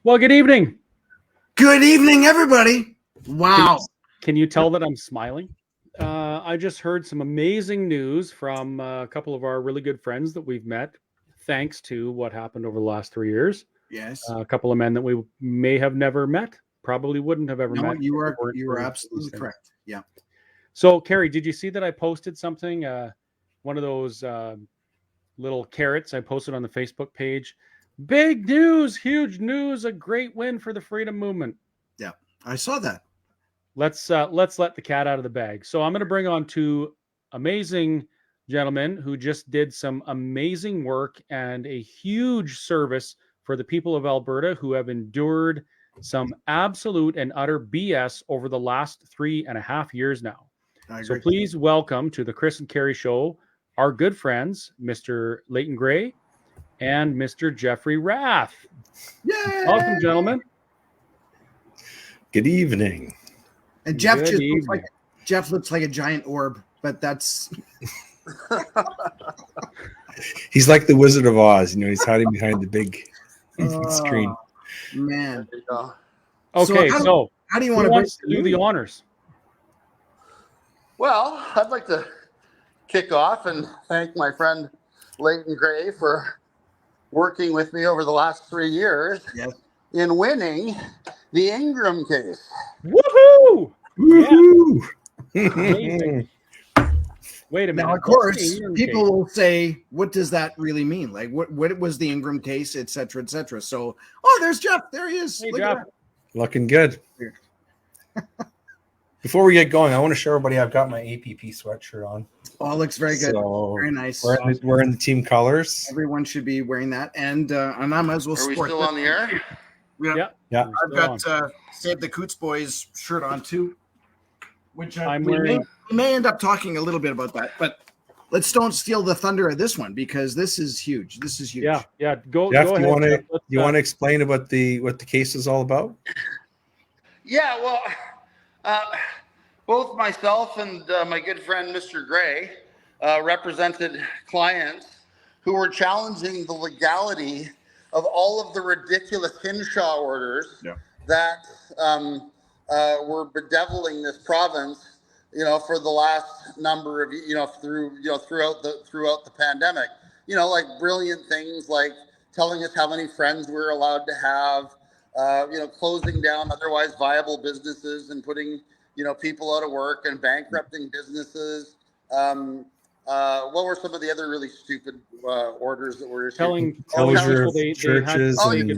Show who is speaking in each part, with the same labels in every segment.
Speaker 1: Well, good evening.
Speaker 2: Good evening, everybody. Wow.
Speaker 1: Can you tell that I'm smiling? I just heard some amazing news from a couple of our really good friends that we've met, thanks to what happened over the last 3 years.
Speaker 2: Yes.
Speaker 1: A couple of men that we may have never met, probably wouldn't have ever
Speaker 2: No,
Speaker 1: met.
Speaker 2: you
Speaker 1: if it
Speaker 2: are
Speaker 1: weren't
Speaker 2: you
Speaker 1: for
Speaker 2: are
Speaker 1: these
Speaker 2: absolutely
Speaker 1: things.
Speaker 2: correct. Yeah.
Speaker 1: So, Carrie, did you see that I posted something? One of those little carrots I posted on the Facebook page. Big news, huge news, a great win for the freedom movement.
Speaker 2: Yeah. I saw that.
Speaker 1: Let's let the cat out of the bag. So I'm going to bring on two amazing gentlemen who just did some amazing work and a huge service for the people of Alberta who have endured some absolute and utter BS over the last 3.5 years now.
Speaker 2: I
Speaker 1: So
Speaker 2: agree.
Speaker 1: please welcome to the Chris and Carrie Show our good friends, Mr. Leighton Gray and Mr. Jeffrey Rath.
Speaker 2: Yay!
Speaker 1: Welcome, gentlemen.
Speaker 3: Good evening.
Speaker 2: And Jeff
Speaker 1: Good
Speaker 2: just
Speaker 1: evening.
Speaker 2: Jeff looks like a giant orb, but that's
Speaker 3: He's like the Wizard of Oz. You know, he's hiding behind the big screen.
Speaker 2: Man.
Speaker 4: There you go.
Speaker 1: Okay, so
Speaker 2: how do you
Speaker 1: who
Speaker 2: want to
Speaker 1: wants to do the honors?
Speaker 4: Well, I'd like to kick off and thank my friend Leighton Gray for working with me over the last 3 years
Speaker 2: Yes.
Speaker 4: in winning the Ingram case.
Speaker 1: Woohoo!
Speaker 3: Woohoo!
Speaker 1: Amazing. Wait a minute.
Speaker 2: Now, of
Speaker 1: what's
Speaker 2: course,
Speaker 1: the Ingram
Speaker 2: people
Speaker 1: case?
Speaker 2: will say, what does that really mean? Like, what was the Ingram case, et cetera, et cetera. So, there's Jeff. There he is.
Speaker 1: Hey,
Speaker 2: Look at
Speaker 1: Jeff.
Speaker 3: Looking good. Before we get going, I want to show everybody I've got my APP sweatshirt on.
Speaker 2: that. Oh, looks very good.
Speaker 3: So
Speaker 2: Very nice.
Speaker 3: we're in the team colors.
Speaker 2: Everyone should be wearing that. And I might as well
Speaker 4: Are we
Speaker 2: sport
Speaker 4: still
Speaker 2: this.
Speaker 4: on the air?
Speaker 1: Yeah.
Speaker 3: Yeah.
Speaker 2: I've got Save the Coots Boys shirt on too, which
Speaker 1: I'm
Speaker 2: we
Speaker 1: wearing.
Speaker 2: may end up talking a little bit about that, but let's don't steal the thunder of this one because this is huge. This is huge.
Speaker 1: Yeah. Go.
Speaker 3: Jeff,
Speaker 1: go
Speaker 3: do
Speaker 1: ahead.
Speaker 3: you want to explain about what the case is all about?
Speaker 4: Yeah, well, both myself and my good friend Mr. Gray represented clients who were challenging the legality of all of the ridiculous Hinshaw orders that were bedeviling this province, for the last number of, throughout the pandemic. Like brilliant things like telling us how many friends we're allowed to have, closing down otherwise viable businesses and putting, people out of work and bankrupting businesses. What were some of the other really stupid orders that were issued?
Speaker 1: Telling
Speaker 3: Closure
Speaker 1: people
Speaker 3: of
Speaker 1: they
Speaker 3: churches
Speaker 1: had,
Speaker 3: and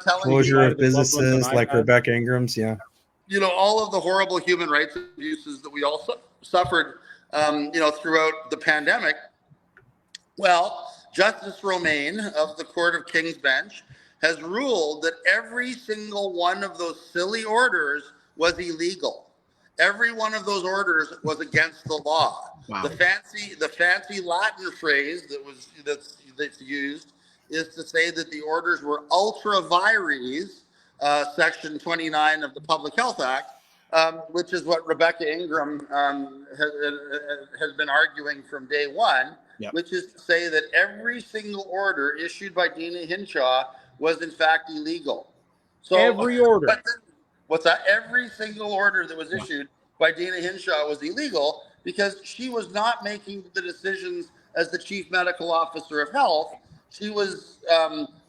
Speaker 4: telling
Speaker 3: closure
Speaker 4: people,
Speaker 3: of businesses like
Speaker 1: iPad.
Speaker 3: Rebecca Ingram's. Yeah.
Speaker 4: all of the horrible human rights abuses that we all suffered, throughout the pandemic. Well, Justice Romaine of the Court of King's Bench has ruled that every single one of those silly orders was illegal. Every one of those orders was against the law.
Speaker 2: Wow.
Speaker 4: The fancy Latin phrase that's used is to say that the orders were ultra vires, Section 29 of the Public Health Act, which is what Rebecca Ingram has been arguing from day one, which is to say that every single order issued by Deena Hinshaw was in fact illegal. So
Speaker 1: Every order.
Speaker 4: What's that? Every single order that was issued by Deena Hinshaw was illegal because she was not making the decisions as the chief medical officer of health. She was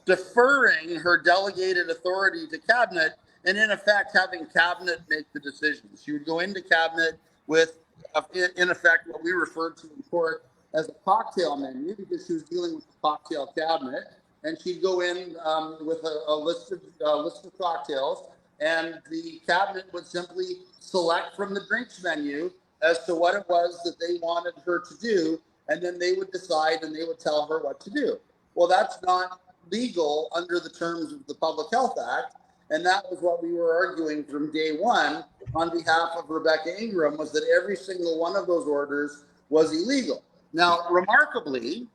Speaker 4: deferring her delegated authority to cabinet and in effect having cabinet make the decisions. She would go into cabinet with, in effect, what we referred to in court as a cocktail menu because she was dealing with the cocktail cabinet. And she'd go in with a list of cocktails, and the cabinet would simply select from the drinks menu as to what it was that they wanted her to do, and then they would decide and they would tell her what to do. Well, that's not legal under the terms of the Public Health Act, and that was what we were arguing from day one on behalf of Rebecca Ingram, was that every single one of those orders was illegal. Now, remarkably,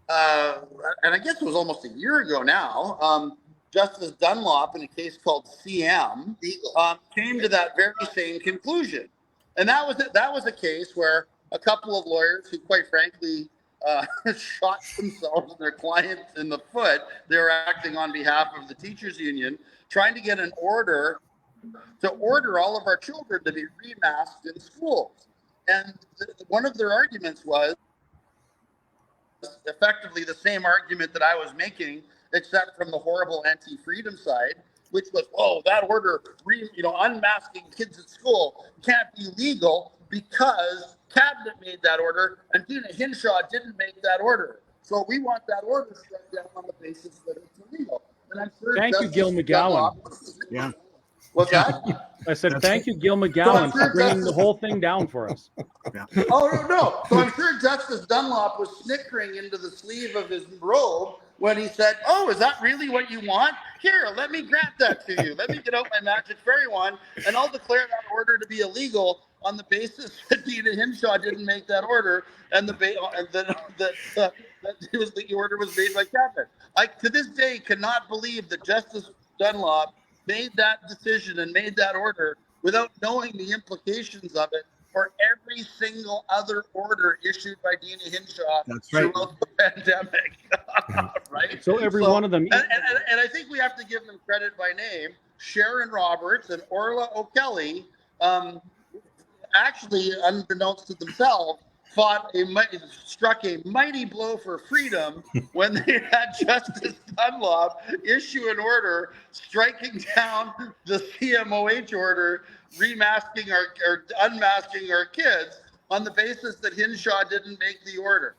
Speaker 4: and I guess it was almost a year ago now, Justice Dunlop, in a case called CM, came to that very same conclusion. And that was a case where a couple of lawyers who, quite frankly, shot themselves and their client in the foot. They were acting on behalf of the teachers union, trying to get an order to order all of our children to be remasked in schools. And one of their arguments was effectively the same argument that I was making, except from the horrible anti-freedom side, which was, oh, that order, unmasking kids at school can't be legal because cabinet made that order and Deena Hinshaw didn't make that order. So we want that order struck down on the basis that it's illegal. And I'm sure
Speaker 1: Thank you, Gil McGowan.
Speaker 2: Yeah.
Speaker 4: What's that?
Speaker 1: I said, thank you, Gil McGowan, for bringing the whole thing down for us.
Speaker 2: Yeah.
Speaker 4: Oh, no. So I'm sure Justice Dunlop was snickering into the sleeve of his robe when he said, oh, is that really what you want? Here, let me grant that to you. Let me get out my magic fairy wand, and I'll declare that order to be illegal on the basis that Deena Hinshaw didn't make that order, and the order was made by cabinet. I, to this day, cannot believe that Justice Dunlop made that decision and made that order without knowing the implications of it for every single other order issued by Deena Hinshaw throughout the pandemic. Right?
Speaker 1: So every one of them.
Speaker 4: And I think we have to give them credit by name. Sharon Roberts and Orla O'Kelly actually, unbeknownst to themselves, struck a mighty blow for freedom when they had Justice Dunlop issue an order striking down the CMOH order, remasking or unmasking our kids on the basis that Hinshaw didn't make the order.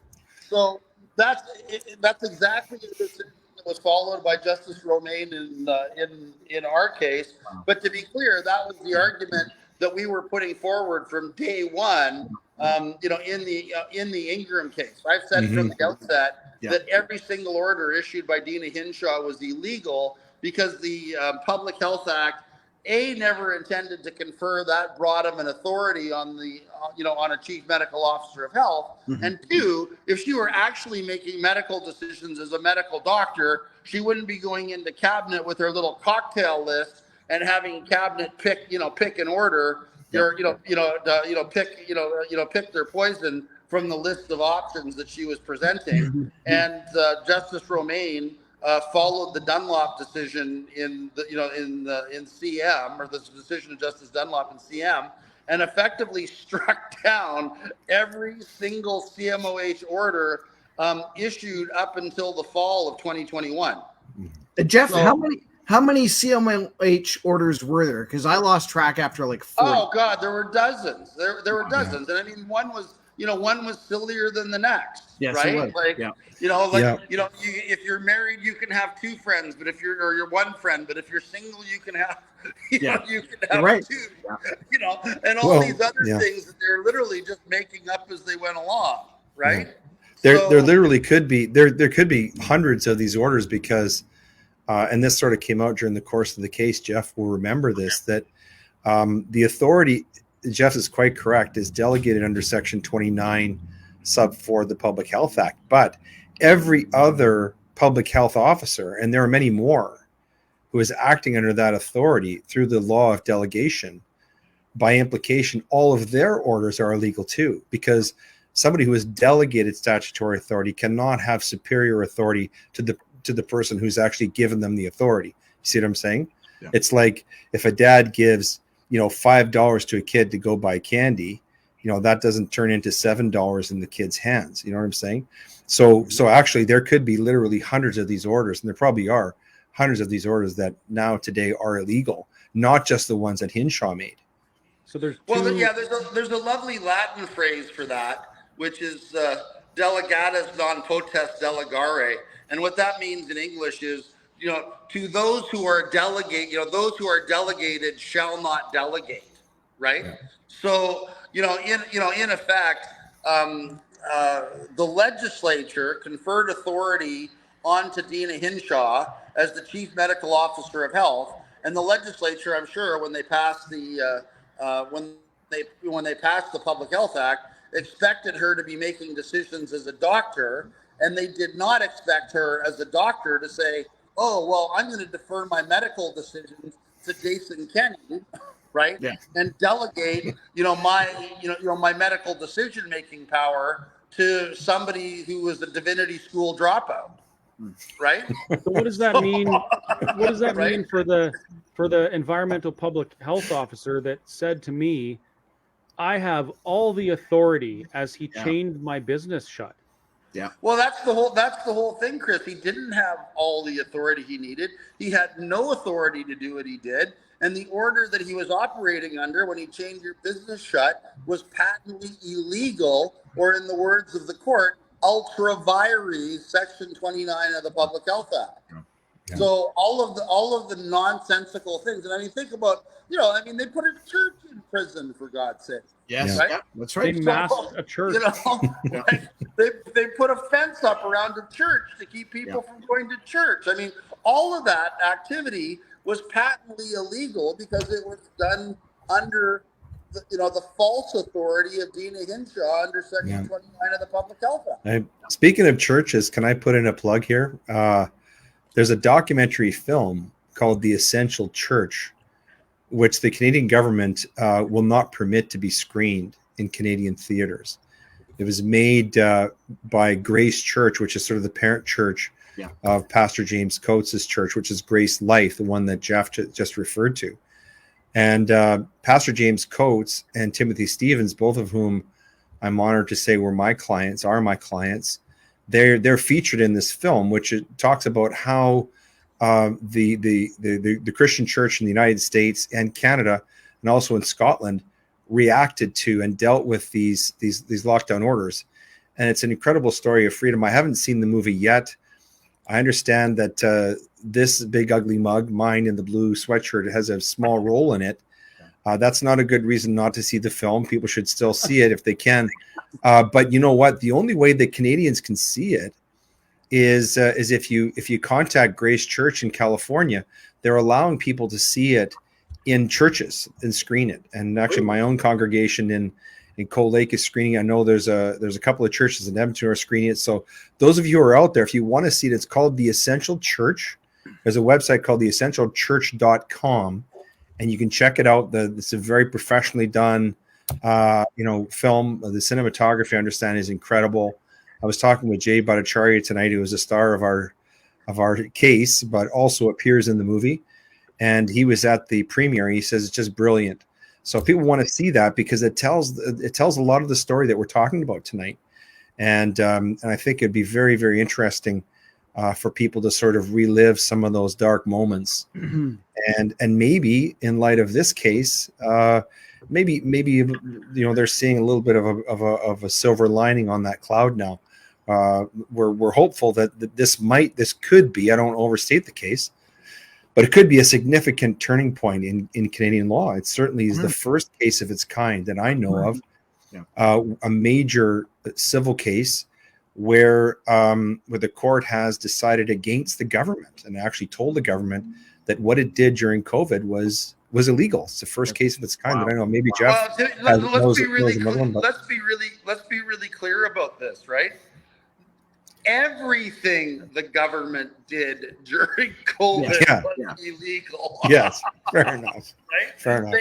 Speaker 4: So that's exactly the decision that was followed by Justice Romaine in our case. But to be clear, that was the argument that we were putting forward from day one. In the Ingram case, I've said from the outset that every single order issued by Deena Hinshaw was illegal because the Public Health Act never intended to confer that broad of an authority on the on a chief medical officer of health, and two, if she were actually making medical decisions as a medical doctor, she wouldn't be going into cabinet with her little cocktail list and having cabinet pick an order. Pick their poison from the list of options that she was presenting. And Justice Romaine followed the Dunlop decision in CM, or the decision of Justice Dunlop in CM, and effectively struck down every single CMOH order issued up until the fall of 2021.
Speaker 2: Jeff, how many CMOH orders were there? Because I lost track after like 40.
Speaker 4: Oh God, there were dozens. There were dozens, and I mean, one was sillier than the next.
Speaker 2: Yes,
Speaker 4: right?
Speaker 2: It was.
Speaker 4: If you're married, you can have two friends, but if you're one friend, but if you're single, you can have you can have two. Yeah. And all these other things that they're literally just making up as they went along, right?
Speaker 3: Yeah. There literally could be there could be hundreds of these orders because. And this sort of came out during the course of the case. Jeff will remember this, that the authority, Jeff is quite correct, is delegated under Section 29, sub 4 of the Public Health Act. But every other public health officer, and there are many more, who is acting under that authority through the law of delegation, by implication, all of their orders are illegal too, because somebody who has delegated statutory authority cannot have superior authority to the person who's actually given them the authority. You see what I'm saying? Yeah. It's like if a dad gives, $5 to a kid to go buy candy, that doesn't turn into $7 in the kid's hands. You know what I'm saying? So actually there could be literally hundreds of these orders, and there probably are hundreds of these orders that now today are illegal, not just the ones that Hinshaw made.
Speaker 1: So there's
Speaker 4: there's a lovely Latin phrase for that, which is delegatus non potest delegare. And what that means in English is, to those who are those who are delegated shall not delegate, right? Yeah. So, in effect, the legislature conferred authority onto Deena Hinshaw as the chief medical officer of health, and the legislature, I'm sure, when they passed the when they passed the Public Health Act, expected her to be making decisions as a doctor. And they did not expect her as a doctor to say, oh, well, I'm going to defer my medical decisions to Jason Kenney, right? Yeah. And delegate, my medical decision-making power to somebody who was a divinity school dropout, right?
Speaker 1: So what does that mean? What does that
Speaker 4: Right?
Speaker 1: mean for the environmental public health officer that said to me, I have all the authority as he chained my business shut?
Speaker 2: Yeah.
Speaker 4: Well, that's the whole thing, Chris. He didn't have all the authority he needed. He had no authority to do what he did. And the order that he was operating under when he chained your business shut was patently illegal, or in the words of the court, ultra vires, Section 29 of the Public Health Act.
Speaker 3: Yeah.
Speaker 4: So all of the nonsensical things. And I mean, think about, they put a church in prison, for God's sake.
Speaker 2: Yes,
Speaker 4: Right?
Speaker 2: yeah, that's
Speaker 1: They
Speaker 2: right.
Speaker 1: masked a church.
Speaker 4: Like, they put a fence up around a church to keep people from going to church. I mean, all of that activity was patently illegal because it was done under the false authority of Deena Hinshaw under Section 29 of the Public Health Act.
Speaker 3: Speaking of churches, can I put in a plug here? There's a documentary film called The Essential Church, which the Canadian government will not permit to be screened in Canadian theaters. It was made by Grace Church, which is sort of the parent church of Pastor James Coates' church, which is Grace Life, the one that Jeff just referred to. And Pastor James Coates and Timothy Stevens, both of whom I'm honored to say are my clients, they're featured in this film, which it talks about how the Christian church in the United States and Canada, and also in Scotland, reacted to and dealt with these lockdown orders. And it's an incredible story of freedom. I haven't seen the movie yet. I understand that this big ugly mug, mine in the blue sweatshirt, has a small role in it. That's not a good reason not to see the film. People should still see it if they can. But you know what? The only way that Canadians can see it is if you contact Grace Church in California. They're allowing people to see it in churches and screen it. And actually, my own congregation in Cold Lake is screening. I know there's a couple of churches in Edmonton are screening it. So those of you who are out there, if you want to see it, it's called The Essential Church. There's a website called theessentialchurch.com, and you can check it out. It's a very professionally done film. The cinematography, I understand, is incredible. I was talking with Jay Bhattacharya tonight, who is a star of our case, but also appears in the movie. And he was at the premiere. He says it's just brilliant. So people want to see that because it tells a lot of the story that we're talking about tonight. And I think it'd be very, very interesting for people to sort of relive some of those dark moments. And maybe in light of this case, maybe they're seeing a little bit of a silver lining on that cloud now. We're hopeful that this could be, I don't overstate the case, but it could be a significant turning point in Canadian law. It certainly is the first case of its kind that I know of, a major civil case where the court has decided against the government and actually told the government that what it did during COVID was illegal. It's the first case of its kind that I know. Maybe Jeff.
Speaker 4: Let's be really clear about this, right? Everything the government did during COVID was illegal.
Speaker 3: Yes, fair enough.
Speaker 4: Right?
Speaker 3: Fair enough.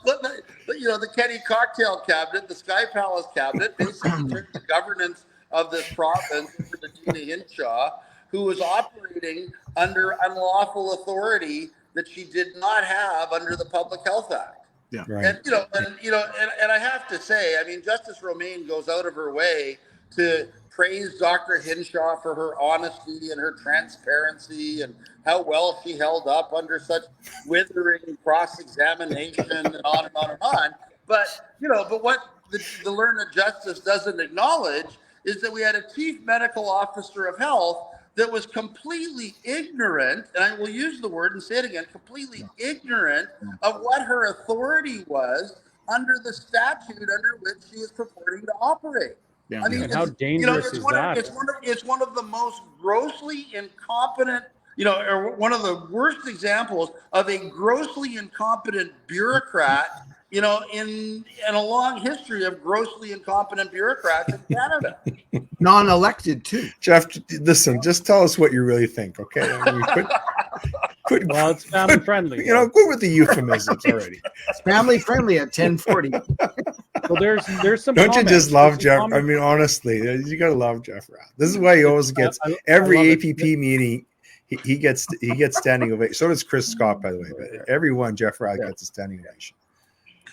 Speaker 4: The Kenny Cocktail Cabinet, the Sky Palace Cabinet, basically took the governance of this province over to Deena Hinshaw, who was operating under unlawful authority that she did not have under the Public Health Act.
Speaker 2: Yeah.
Speaker 3: Right.
Speaker 4: And I have to say, I mean, Justice Romaine goes out of her way to praise Dr. Hinshaw for her honesty and her transparency and how well she held up under such withering cross-examination and on and on and on. But what the learned justice doesn't acknowledge is that we had a chief medical officer of health that was completely ignorant, and I will use the word and say it again, completely ignorant of what her authority was under the statute under which she is purporting to operate.
Speaker 2: Yeah.
Speaker 4: I mean,
Speaker 1: how dangerous is that?
Speaker 4: It's one of the most grossly incompetent, or one of the worst examples of a grossly incompetent bureaucrat, in a long history of grossly incompetent bureaucrats in Canada.
Speaker 2: Non-elected too.
Speaker 3: Jeff, listen, just tell us what you really think, okay? I mean,
Speaker 1: well, it's family friendly.
Speaker 3: Quit with the euphemisms already.
Speaker 2: It's family friendly at 10:40.
Speaker 1: So there's some.
Speaker 3: Don't
Speaker 1: comments.
Speaker 3: you just love
Speaker 1: There's some
Speaker 3: Jeff? I
Speaker 1: comments.
Speaker 3: mean, honestly, you gotta love Jeff Rath. This is why he always gets
Speaker 1: I
Speaker 3: every
Speaker 1: love it.
Speaker 3: APP meeting. He gets standing ovation. So does Chris Scott, by the way. But everyone, Jeff Rath gets a standing ovation.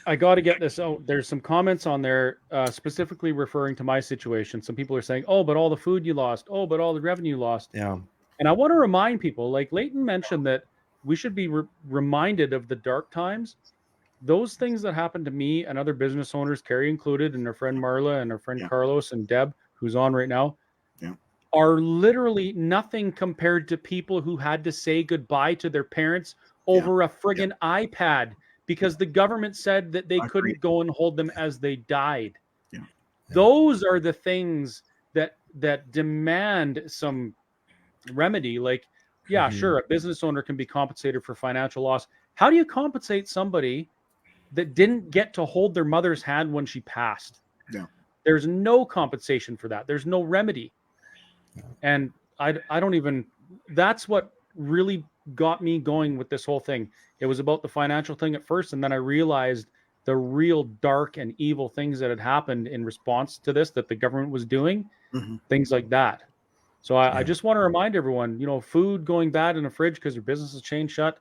Speaker 1: I got to get this out. There's some comments on there specifically referring to my situation. Some people are saying, "Oh, but all the food you lost. Oh, but all the revenue lost."
Speaker 3: Yeah.
Speaker 1: And I want to remind people, like Leighton mentioned, that we should be reminded of the dark times. Those things that happened to me and other business owners, Carrie included, and our friend Marla and our friend Carlos and Deb, who's on right now, are literally nothing compared to people who had to say goodbye to their parents over a friggin' iPad because the government said that they couldn't go and hold them as they died. Those are the things that demand some remedy. Like, sure, a business owner can be compensated for financial loss. How do you compensate somebody that didn't get to hold their mother's hand when she passed? There's no compensation for that. There's no remedy. And I don't even, that's what really got me going with this whole thing. It was about the financial thing at first, and then I realized the real dark and evil things that had happened in response to this that the government was doing, things like that. So I just want to remind everyone, food going bad in a fridge because your business is chained shut,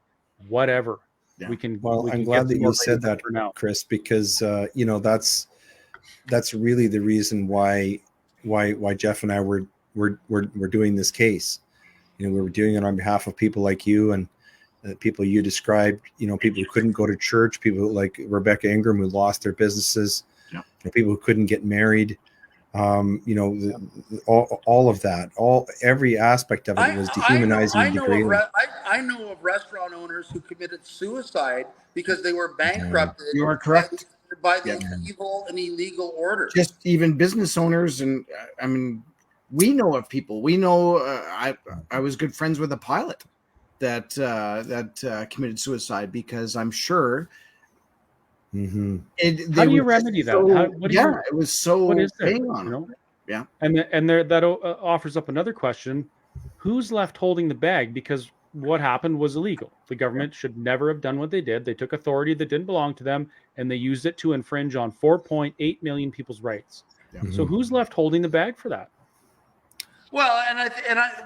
Speaker 1: whatever. We can.
Speaker 3: I'm glad that you said that, Chris, because that's really the reason why Jeff and I were doing this case. We were doing it on behalf of people like you and people you described. People who couldn't go to church, people like Rebecca Ingram who lost their businesses, people who couldn't get married. All of that, every aspect of it was dehumanizing and degrading.
Speaker 4: I know of restaurant owners who committed suicide because they were bankrupted.
Speaker 2: You are correct.
Speaker 4: By these evil and illegal orders.
Speaker 2: Just even business owners, and I mean, we know of people. We know. I was good friends with a pilot that committed suicide because I'm sure.
Speaker 1: How do you remedy that?
Speaker 2: It was so.
Speaker 1: What is there? And that offers up another question: who's left holding the bag? Because what happened was illegal. The government should never have done what they did. They took authority that didn't belong to them, and they used it to infringe on 4.8 million people's rights. So who's left holding the bag for that?
Speaker 4: Well, and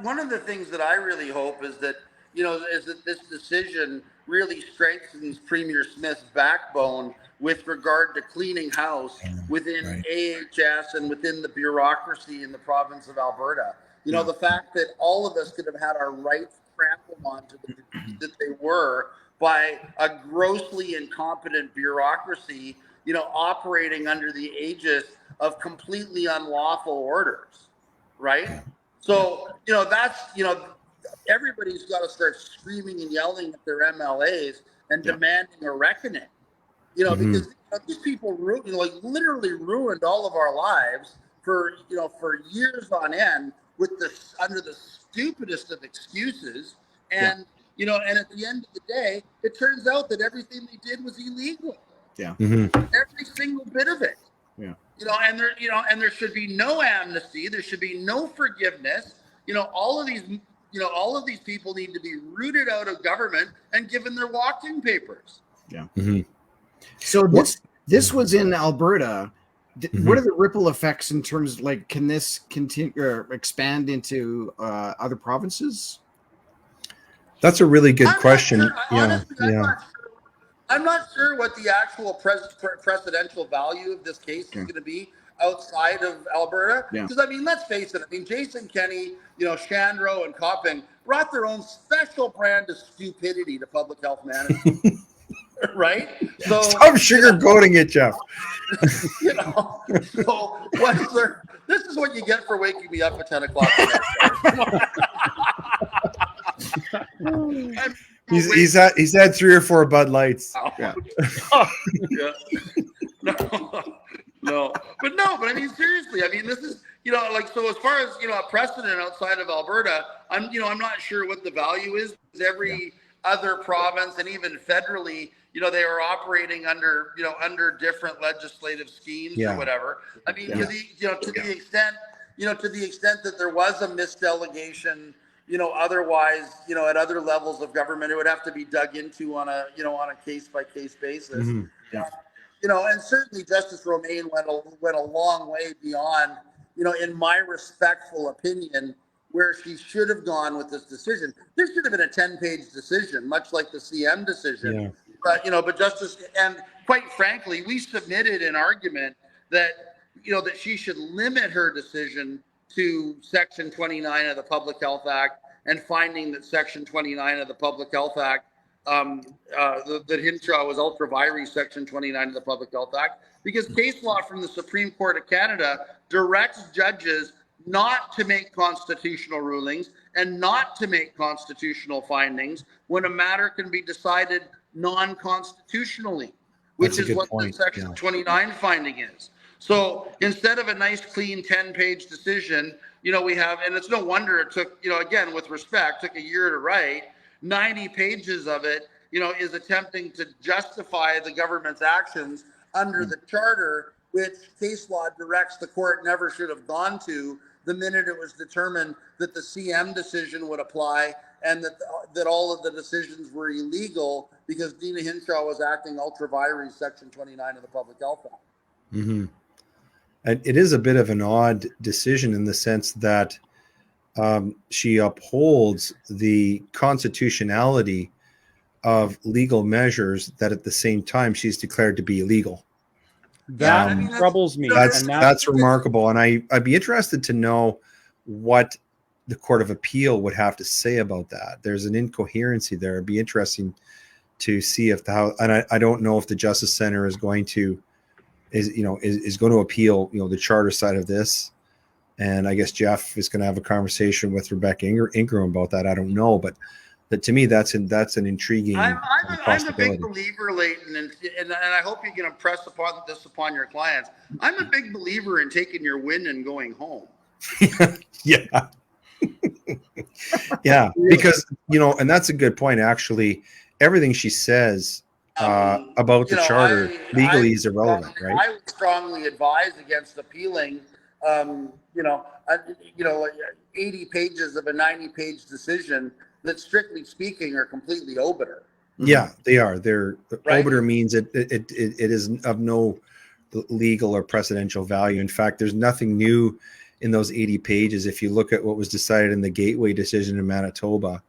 Speaker 4: one of the things that I really hope is that this decision really strengthens Premier Smith's backbone with regard to cleaning house within AHS and within the bureaucracy in the province of Alberta. The fact that all of us could have had our rights trampled on to the degree that they were by a grossly incompetent bureaucracy, operating under the aegis of completely unlawful orders, right? So, that's, everybody's got to start screaming and yelling at their MLAs and demanding a reckoning, because these people literally ruined all of our lives for years on end under the stupidest of excuses. And, and at the end of the day, it turns out that everything they did was illegal. Every single bit of it. And there should be no amnesty. There should be no forgiveness. All of these people need to be rooted out of government and given their walking papers.
Speaker 2: So this was in Alberta. What are the ripple effects in terms of can this continue or expand into other provinces?
Speaker 3: That's a really good question.
Speaker 4: I'm not sure what the actual precedential value of this case is going to be outside of Alberta. Because let's face it. Jason Kenney, Shandro, and Copping brought their own special brand of stupidity to public health management. Right? So
Speaker 3: stop sugarcoating it, Jeff.
Speaker 4: So this is what you get for waking me up at 10 o'clock.
Speaker 3: He's had 3 or 4 Bud Lights.
Speaker 4: No, but seriously, this is, so as far as, a precedent outside of Alberta, I'm not sure what the value is. Every other province and even federally, they are operating under different legislative schemes or whatever. To the extent that there was a misdelegation, otherwise, at other levels of government, it would have to be dug into on a case by case basis. and certainly Justice Romaine went a long way beyond, in my respectful opinion, where she should have gone with this decision. This should have been a 10-page decision, much like the CM decision.
Speaker 3: Yeah.
Speaker 4: But Justice, and quite frankly, we submitted an argument that, that she should limit her decision to Section 29 of the Public Health Act, and finding that Section 29 of the Public Health Act, that Hinshaw was ultra vires Section 29 of the Public Health Act, because case law from the Supreme Court of Canada directs judges not to make constitutional rulings and not to make constitutional findings when a matter can be decided non-constitutionally, which is what the Section 29 finding is. So instead of a nice, clean 10-page decision, we have, and it's no wonder it took, again, with respect, took a year to write. 90 pages of it, is attempting to justify the government's actions under the charter, which case law directs the court never should have gone to the minute it was determined that the CM decision would apply, and that all of the decisions were illegal because Deena Hinshaw was acting ultra vires Section 29 of the Public Health Act.
Speaker 3: Mm-hmm. It is a bit of an odd decision in the sense that she upholds the constitutionality of legal measures that at the same time she's declared to be illegal.
Speaker 1: That troubles me.
Speaker 3: That's remarkable. And I'd be interested to know what the Court of Appeal would have to say about that. There's an incoherency there. It'd be interesting to see and I don't know if the Justice Center is going to appeal, the charter side of this. And I guess Jeff is going to have a conversation with Rebecca Ingram about that. I don't know, but to me, that's an intriguing
Speaker 4: I'm a big believer, Leighton, and I hope you can impress upon your clients. I'm a big believer in taking your win and going home.
Speaker 3: Yeah. Yeah, because, and that's a good point, actually. Everything she says about the charter legally is irrelevant, right?
Speaker 4: I would strongly advise against appealing, 80 pages of a 90-page decision that, strictly speaking, are completely obiter.
Speaker 3: Yeah, they are. They're obiter means it is of no legal or precedential value. In fact, there's nothing new in those 80 pages. If you look at what was decided in the Gateway decision in Manitoba,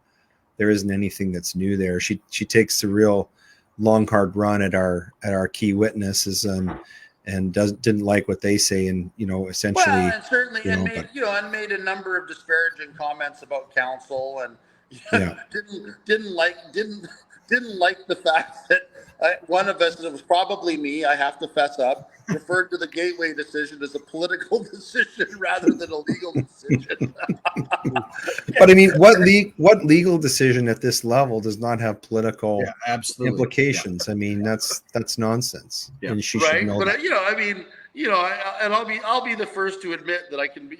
Speaker 3: there isn't anything that's new there. She takes the real long, hard run at our key witnesses and didn't like what they say, and essentially. Well,
Speaker 4: and certainly, made a number of disparaging comments about counsel, and didn't like the fact that one of us, it was probably me, I have to fess up, referred to the Gateway decision as a political decision rather than a legal decision.
Speaker 3: But I mean, what legal decision at this level does not have political implications?
Speaker 2: Yeah.
Speaker 3: I mean, that's nonsense.
Speaker 2: Yeah.
Speaker 3: And she should know
Speaker 4: but
Speaker 3: that.
Speaker 4: I'll be the first to admit that I can be,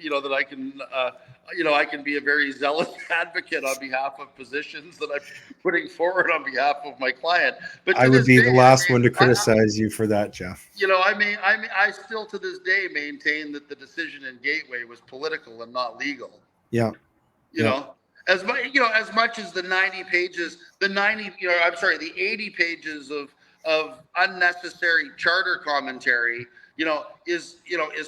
Speaker 4: I can be a very zealous advocate on behalf of positions that I'm putting forward on behalf of my client. But
Speaker 3: I would be the last one to criticize you for that, Jeff.
Speaker 4: I still to this day maintain that the decision in Gateway was political and not legal.
Speaker 3: Yeah.
Speaker 4: As much as the 90 pages, the 80 pages of unnecessary charter commentary, is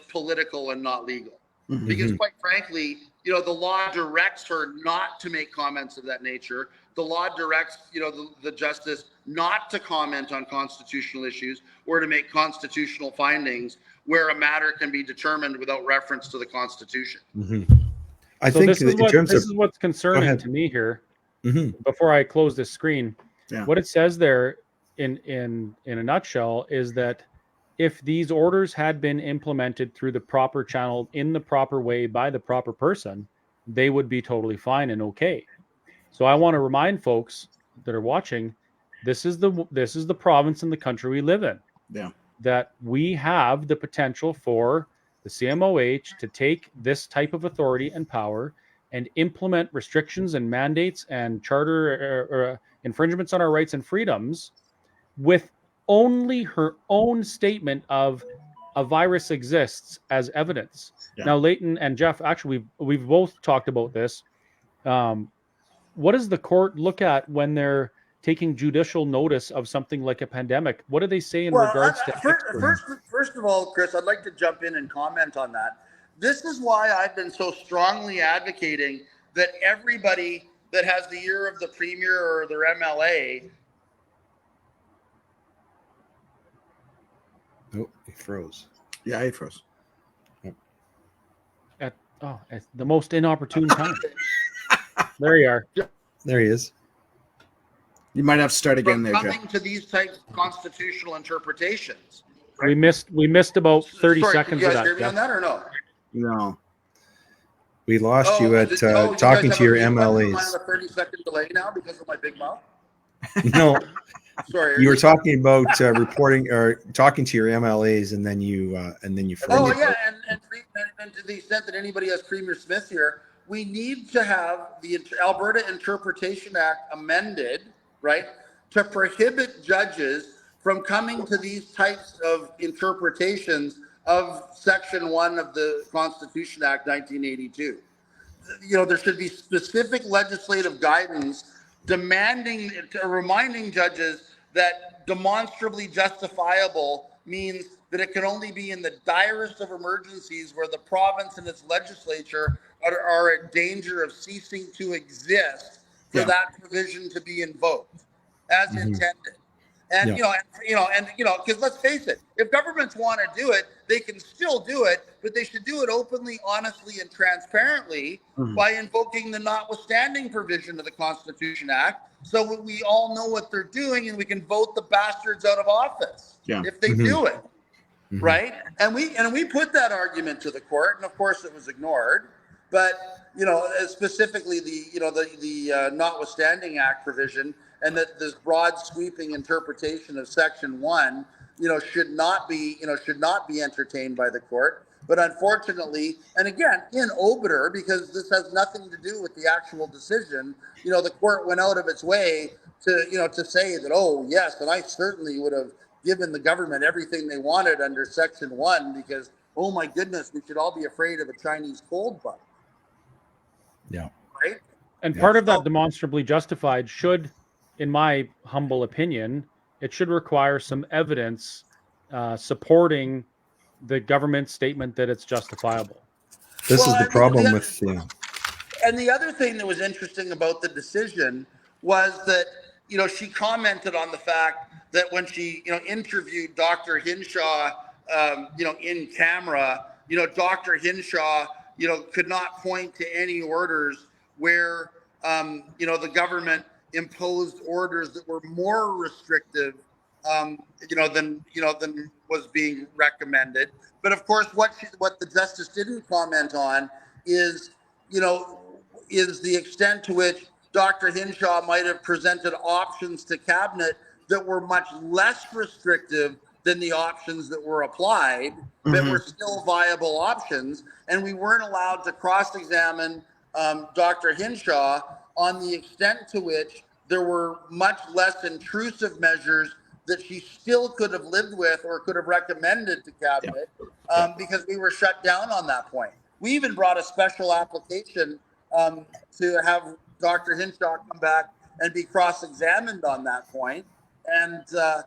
Speaker 4: political and not legal. Mm-hmm. Because quite frankly, the law directs her not to make comments of that nature. The law directs, the justice not to comment on constitutional issues or to make constitutional findings where a matter can be determined without reference to the Constitution.
Speaker 3: Mm-hmm. I think
Speaker 1: this is what's concerning to me here.
Speaker 3: Mm-hmm.
Speaker 1: Before I close this screen,
Speaker 2: Yeah.
Speaker 1: What it says there in a nutshell is that if these orders had been implemented through the proper channel in the proper way by the proper person, they would be totally fine and okay. So I want to remind folks that are watching, this is the province and the country we live in.
Speaker 2: Yeah.
Speaker 1: That we have the potential for the CMOH to take this type of authority and power and implement restrictions and mandates and charter infringements on our rights and freedoms with only her own statement of a virus exists as evidence.
Speaker 2: Yeah.
Speaker 1: Now, Leighton and Jeff, actually, we've both talked about this. What does the court look at when they're taking judicial notice of something like a pandemic? What do they say in
Speaker 4: Well,
Speaker 1: regards to
Speaker 4: first of all, Chris, I'd like to jump in and comment on that. This is why I've been so strongly advocating that everybody that has the ear of the premier or their MLA.
Speaker 3: Oh, he froze.
Speaker 2: Yeah, he froze.
Speaker 1: at the most inopportune time? There you are.
Speaker 3: There he is.
Speaker 2: You might have to start again
Speaker 4: From
Speaker 2: there,
Speaker 4: coming
Speaker 2: Jeff.
Speaker 4: to these types of constitutional interpretations.
Speaker 1: We missed about 30
Speaker 4: Sorry,
Speaker 1: seconds
Speaker 4: can
Speaker 1: of
Speaker 4: you guys hear
Speaker 1: that.
Speaker 4: me on that or no?
Speaker 2: No.
Speaker 3: We lost you at
Speaker 4: you guys
Speaker 3: talking
Speaker 4: have
Speaker 3: to your
Speaker 4: a mute button? Am I
Speaker 3: MLAs.
Speaker 4: on a 30-second delay now because of my big mouth?
Speaker 3: No,
Speaker 4: Sorry.
Speaker 3: you were talking about reporting or talking to your MLAs, and then you froze.
Speaker 4: Oh yeah, and to the extent that anybody has Premier Smith here, we need to have the Alberta Interpretation Act amended, right, to prohibit judges from coming to these types of interpretations of Section 1 of the Constitution Act 1982. You know, there should be specific legislative guidance demanding, reminding judges that demonstrably justifiable means that it can only be in the direst of emergencies where the province and its legislature are in danger of ceasing to exist for that provision to be invoked as intended. And because let's face it, if governments want to do it, they can still do it, but they should do it openly, honestly, and transparently by invoking the notwithstanding provision of the Constitution Act, so we all know what they're doing and we can vote the bastards out of office if they do it, right? And we put that argument to the court, and of course it was ignored. But specifically the notwithstanding act provision, and that this broad sweeping interpretation of Section 1, should not be entertained by the court. But unfortunately, and again, in obiter, because this has nothing to do with the actual decision, the court went out of its way to say that, oh yes, and I certainly would have given the government everything they wanted under Section 1 because, oh my goodness, we should all be afraid of a Chinese cold bug.
Speaker 3: Yeah.
Speaker 4: Right.
Speaker 1: And part of that demonstrably justified should, in my humble opinion, it should require some evidence supporting the government statement that it's justifiable.
Speaker 3: This is the problem with.
Speaker 4: And the other thing that was interesting about the decision was that, she commented on the fact that when she, interviewed Dr. Hinshaw, in camera, Dr. Hinshaw, could not point to any orders where, the government imposed orders that were more restrictive, than was being recommended. But of course, what the justice didn't comment on is the extent to which Dr. Hinshaw might have presented options to cabinet that were much less restrictive than the options that were applied, that were still viable options. And we weren't allowed to cross-examine Dr. Hinshaw on the extent to which there were much less intrusive measures that she still could have lived with or could have recommended to cabinet because we were shut down on that point. We even brought a special application to have Dr. Hinshaw come back and be cross-examined on that point, and the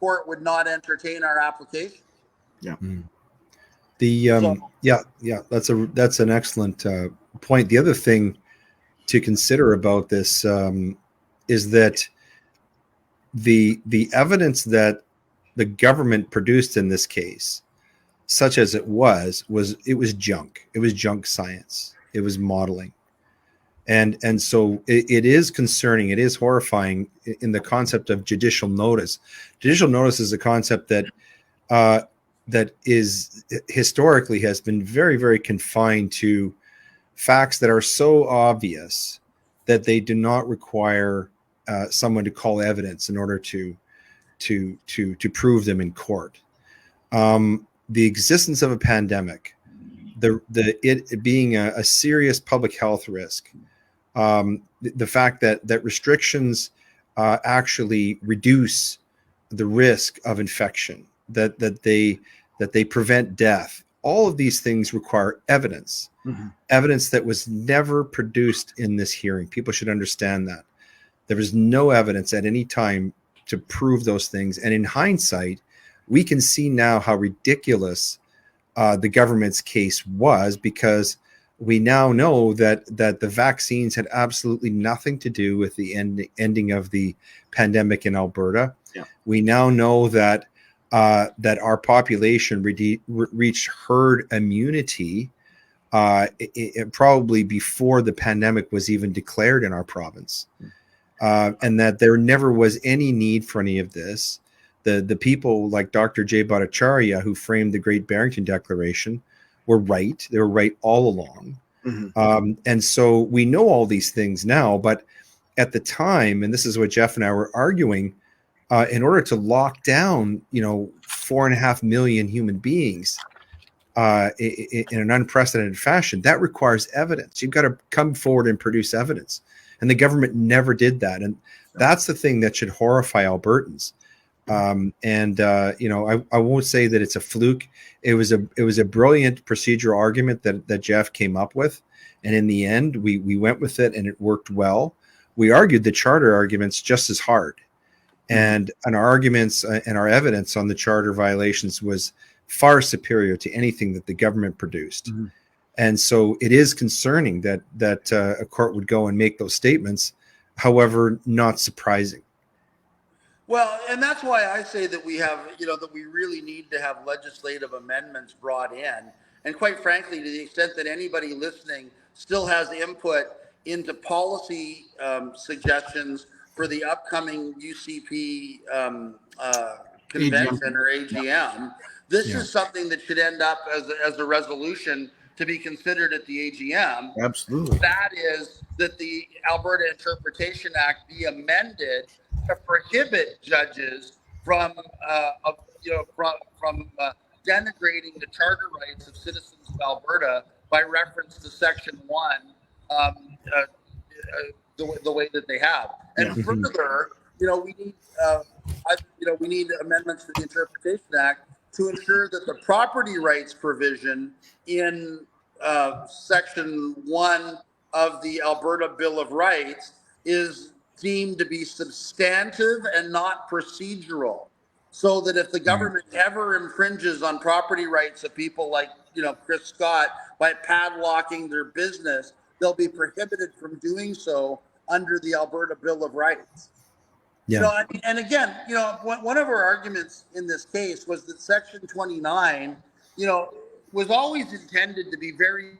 Speaker 4: court would not entertain our application.
Speaker 3: That's an excellent point. The other thing to consider about this is that the evidence that the government produced in this case, such as it was junk. It was junk science. It was modeling. And so it is concerning. It is horrifying in the concept of judicial notice. Judicial notice is a concept that is historically has been very, very confined to facts that are so obvious that they do not require someone to call evidence in order to prove them in court. The existence of a pandemic, it being a serious public health risk, the fact that restrictions actually reduce the risk of infection, that they prevent death. All of these things require evidence, evidence that was never produced in this hearing. People should understand that. There was no evidence at any time to prove those things. And in hindsight, we can see now how ridiculous the government's case was, because we now know that the vaccines had absolutely nothing to do with the ending of the pandemic in Alberta.
Speaker 2: Yeah.
Speaker 3: We now know that that our population reached herd immunity probably before the pandemic was even declared in our province, and that there never was any need for any of this. The people like Dr. J. Bhattacharya, who framed the Great Barrington Declaration, were right. They were right all along.
Speaker 2: Mm-hmm.
Speaker 3: And so we know all these things now, but at the time, and this is what Jeff and I were arguing, in order to lock down, 4.5 million human beings in an unprecedented fashion, that requires evidence. You've got to come forward and produce evidence. And the government never did that. And that's the thing that should horrify Albertans. I won't say that it's a fluke. It was a brilliant procedural argument that Jeff came up with, and in the end, we went with it, and it worked well. We argued the charter arguments just as hard, and our arguments and our evidence on the charter violations was far superior to anything that the government produced.
Speaker 2: Mm-hmm.
Speaker 3: And so it is concerning that a court would go and make those statements. However, not surprising.
Speaker 4: Well, and that's why I say that we have, that we really need to have legislative amendments brought in. And quite frankly, to the extent that anybody listening still has input into policy suggestions for the upcoming UCP convention or AGM, this is something that should end up as a resolution to be considered at the AGM.
Speaker 2: Absolutely.
Speaker 4: That is that the Alberta Interpretation Act be amended to prohibit judges from denigrating the charter rights of citizens of Alberta by reference to Section 1, the way that they have. And further, we need amendments to the Interpretation Act to ensure that the property rights provision in Section 1 of the Alberta Bill of Rights is deemed to be substantive and not procedural, so that if the government ever infringes on property rights of people like Chris Scott by padlocking their business, they'll be prohibited from doing so under the Alberta Bill of Rights.
Speaker 3: Yeah.
Speaker 4: And again, one of our arguments in this case was that Section 29, was always intended to be very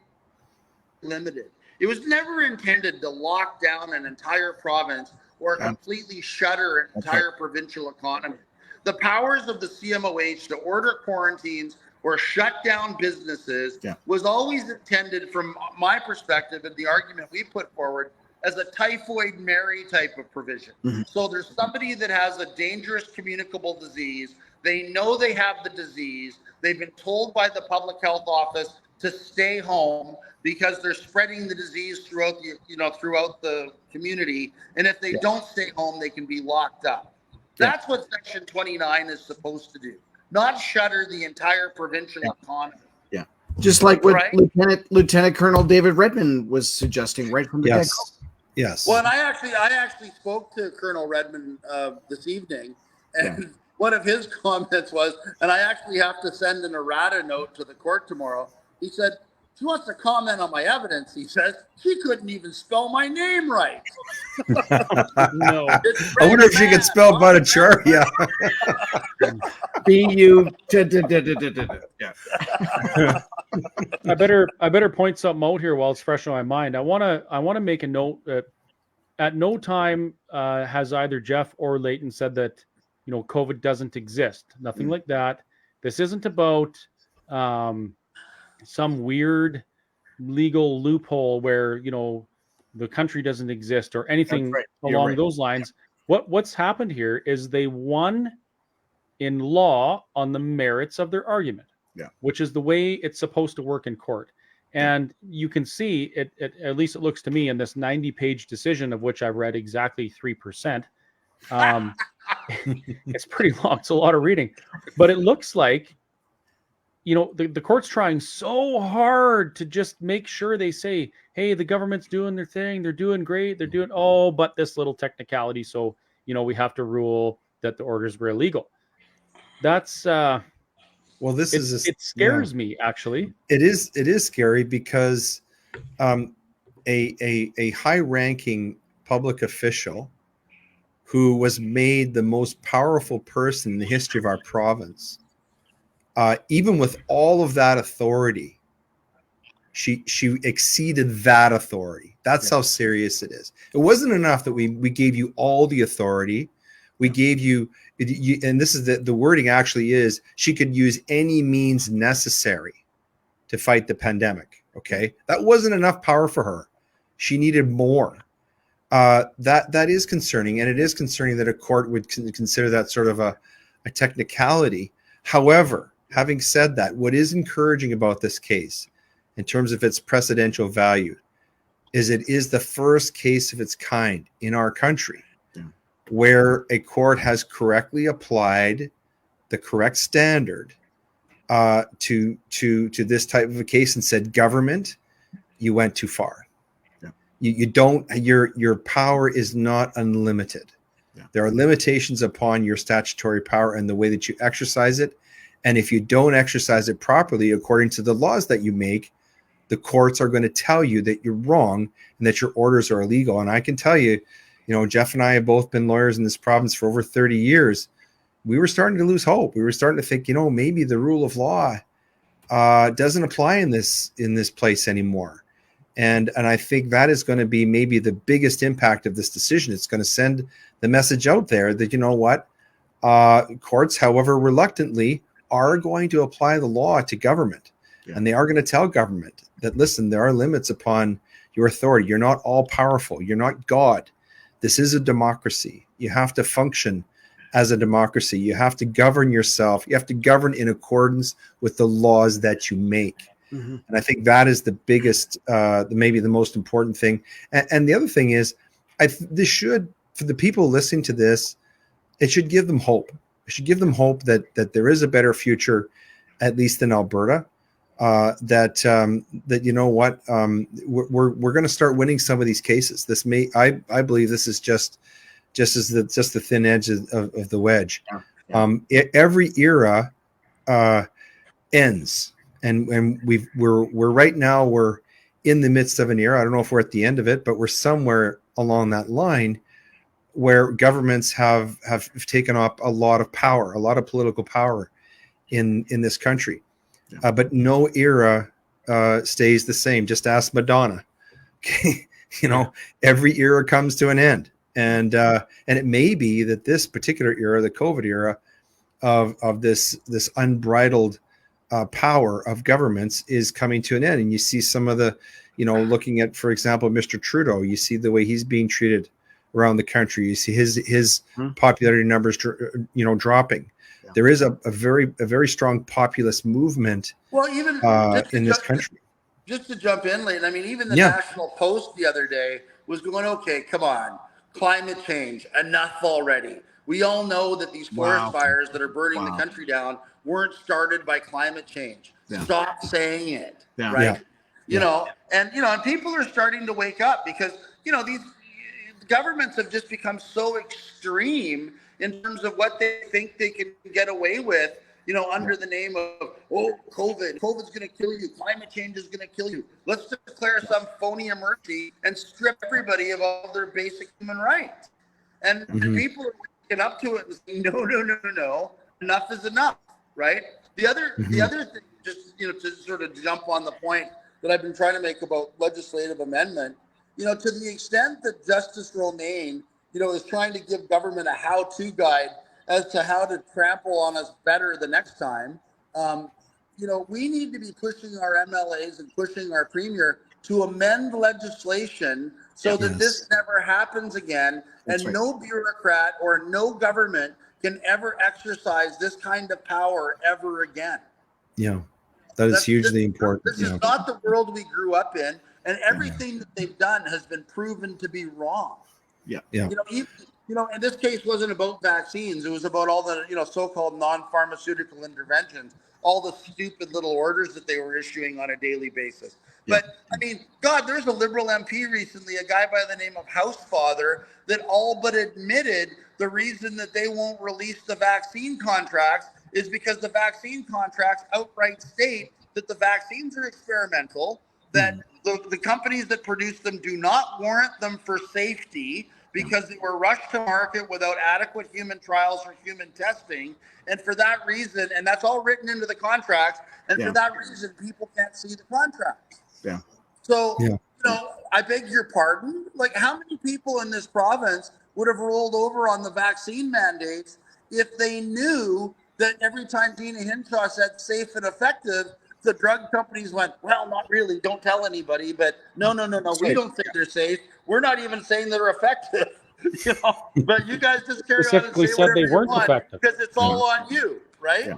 Speaker 4: limited. It was never intended to lock down an entire province or completely shutter an entire provincial economy. The powers of the CMOH to order quarantines or shut down businesses was always intended, from my perspective and the argument we put forward, as a typhoid Mary type of provision. Mm-hmm. So there's somebody that has a dangerous communicable disease. They know they have the disease. They've been told by the public health office to stay home because they're spreading the disease throughout the community. And if they don't stay home, they can be locked up. That's what Section 29 is supposed to do, not shutter the entire provincial economy.
Speaker 2: Yeah, just like what Lieutenant Colonel David Redmond was suggesting right from the get-go.
Speaker 3: Yes.
Speaker 4: Well, and I actually spoke to Colonel Redmond this evening, and one of his comments was, and I actually have to send an errata note to the court tomorrow. He said, she wants to comment on my evidence. He says, she couldn't even spell my name right.
Speaker 1: No.
Speaker 3: I wonder if she could spell Bhattacharya.
Speaker 2: B-U.
Speaker 1: I better point something out here while it's fresh on my mind. I want to make a note that at no time has either Jeff or Leighton said that COVID doesn't exist. Nothing like that. This isn't about some weird legal loophole where the country doesn't exist or anything along those lines. What's happened here is they won in law on the merits of their argument, which is the way it's supposed to work in court. And you can see it, at least it looks to me, in this 90-page decision, of which I've read exactly 3%. It's pretty long. It's a lot of reading, but it looks like the court's trying so hard to just make sure they say, hey, the government's doing their thing, they're doing great, they're doing all but this little technicality, so we have to rule that the orders were illegal. That's
Speaker 3: Well, this
Speaker 1: it scares me, actually.
Speaker 3: It is scary because a high-ranking public official who was made the most powerful person in the history of our province, even with all of that authority, she exceeded that authority. That's how serious it is. It wasn't enough that we gave you all the authority. We gave you, and this is the wording actually is, she could use any means necessary to fight the pandemic. Okay, that wasn't enough power for her. She needed more. That is concerning, and it is concerning that a court would consider that sort of a technicality. However, having said that, what is encouraging about this case, in terms of its precedential value, is it is the first case of its kind in our country where a court has correctly applied the correct standard to this type of a case and said, government, you went too far. You don't, your power is not unlimited. There are limitations upon your statutory power and the way that you exercise it. And if you don't exercise it properly, according to the laws that you make, the courts are going to tell you that you're wrong and that your orders are illegal. And I can tell you, Jeff and I have both been lawyers in this province for over 30 years. We were starting to lose hope. We were starting to think, maybe the rule of law doesn't apply in this place anymore. And I think that is going to be maybe the biggest impact of this decision. It's going to send the message out there that, courts, however reluctantly, are going to apply the law to government. And they are going to tell government that, listen, there are limits upon your authority. You're not all powerful. You're not God. This is a democracy. You have to function as a democracy. You have to govern yourself. You have to govern in accordance with the laws that you make. Mm-hmm. And I think that is the biggest, maybe the most important thing. And the other thing is, this should, for the people listening to this, it should give them hope. It should give them hope that there is a better future, at least in Alberta. That we're going to start winning some of these cases. I believe this is just the thin edge of the wedge. Every era ends, and we're right now we're in the midst of an era. I don't know if we're at the end of it, but we're somewhere along that line where governments have taken up a lot of power, a lot of political power in this country. But no era stays the same. Just ask Madonna. Okay, every era comes to an end, and it may be that this particular era, the COVID era, of this unbridled power of governments is coming to an end. And you see some of the, looking at, for example, Mr. Trudeau. You see the way he's being treated around the country. You see his popularity numbers, dropping. There is a very strong populist movement.
Speaker 4: Well, even
Speaker 3: in this country.
Speaker 4: Just to jump in, Leighton, I mean, even the National Post the other day was going, okay, come on, climate change, enough already. We all know that these forest fires that are burning the country down weren't started by climate change. Stop saying it, right? And people are starting to wake up because, these governments have just become so extreme in terms of what they think they can get away with, under the name of, COVID's going to kill you. Climate change is going to kill you. Let's declare some phony emergency and strip everybody of all their basic human rights. And people are waking up to it and saying, no, enough is enough, right? The other thing, just, to sort of jump on the point that I've been trying to make about legislative amendment, to the extent that Justice Romaine is trying to give government a how-to guide as to how to trample on us better the next time. We need to be pushing our MLAs and pushing our premier to amend legislation so that this never happens again. And no bureaucrat or no government can ever exercise this kind of power ever again.
Speaker 3: Yeah, that's hugely important.
Speaker 4: This is not the world we grew up in, and everything that they've done has been proven to be wrong. In this case wasn't about vaccines. It was about all the, so-called non-pharmaceutical interventions, all the stupid little orders that they were issuing on a daily basis.
Speaker 2: Yeah.
Speaker 4: But I mean, God, there's a Liberal MP recently, a guy by the name of Housefather, that all but admitted the reason that they won't release the vaccine contracts is because the vaccine contracts outright state that the vaccines are experimental, that the companies that produce them do not warrant them for safety because they were rushed to market without adequate human trials or human testing. And for that reason, and that's all written into the contracts, and for that reason, people can't see the contracts.
Speaker 2: Yeah.
Speaker 4: So, you know, I beg your pardon. Like, how many people in this province would have rolled over on the vaccine mandates if they knew that every time Deena Hinshaw said safe and effective, the drug companies went, well, not really, don't tell anybody, but no, we don't think they're safe. We're not even saying they're effective, you know, but you guys just carry on and say
Speaker 1: said
Speaker 4: whatever
Speaker 1: they
Speaker 4: you
Speaker 1: weren't
Speaker 4: want
Speaker 1: effective
Speaker 4: because it's all on you, right?
Speaker 2: Yeah.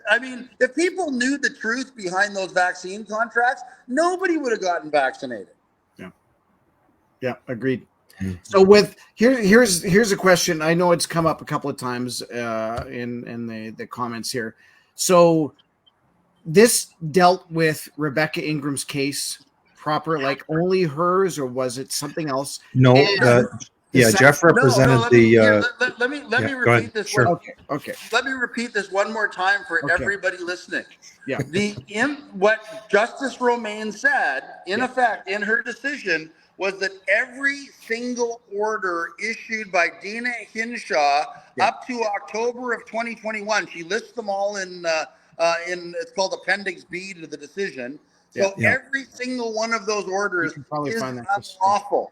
Speaker 4: I mean, if people knew the truth behind those vaccine contracts, nobody would have gotten vaccinated.
Speaker 2: Yeah, agreed. So here's a question. I know it's come up a couple of times in the comments here. So this dealt with Rebecca Ingram's case proper, like only hers, or was it something else?
Speaker 3: No,
Speaker 2: And
Speaker 3: Jeff represented
Speaker 4: let me repeat this.
Speaker 3: Sure.
Speaker 2: Okay.
Speaker 4: Let me repeat this one more time for everybody listening.
Speaker 2: Yeah.
Speaker 4: What Justice Romaine said, in effect, in her decision, was that every single order issued by Deena Hinshaw up to October of 2021, she lists them all in it's called Appendix B to the decision. So every single one of those orders is unlawful.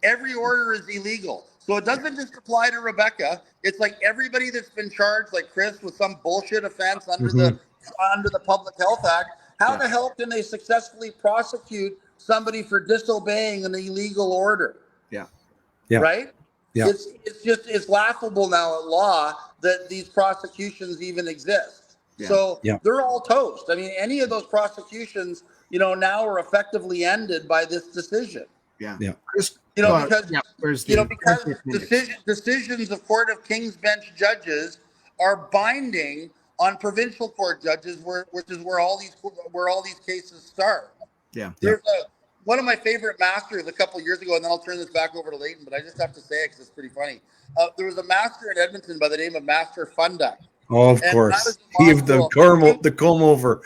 Speaker 4: Every order is illegal. So it doesn't just apply to Rebecca. It's like everybody that's been charged, like Chris, with some bullshit offense under the Public Health Act. How the hell can they successfully prosecute somebody for disobeying an illegal order? Right?
Speaker 3: Yeah.
Speaker 4: It's laughable now at law that these prosecutions even exist. So they're all toast. I mean, any of those prosecutions, you know, now are effectively ended by this decision.
Speaker 2: Chris,
Speaker 4: You know, because decisions of Court of King's Bench judges are binding on provincial court judges, which is where all these cases start. There's one of my favorite masters a couple of years ago, and then I'll turn this back over to Leighton, but I just have to say it because it's pretty funny. There was a master in Edmonton by the name of Master Funduck.
Speaker 3: Oh, of course. The comb over.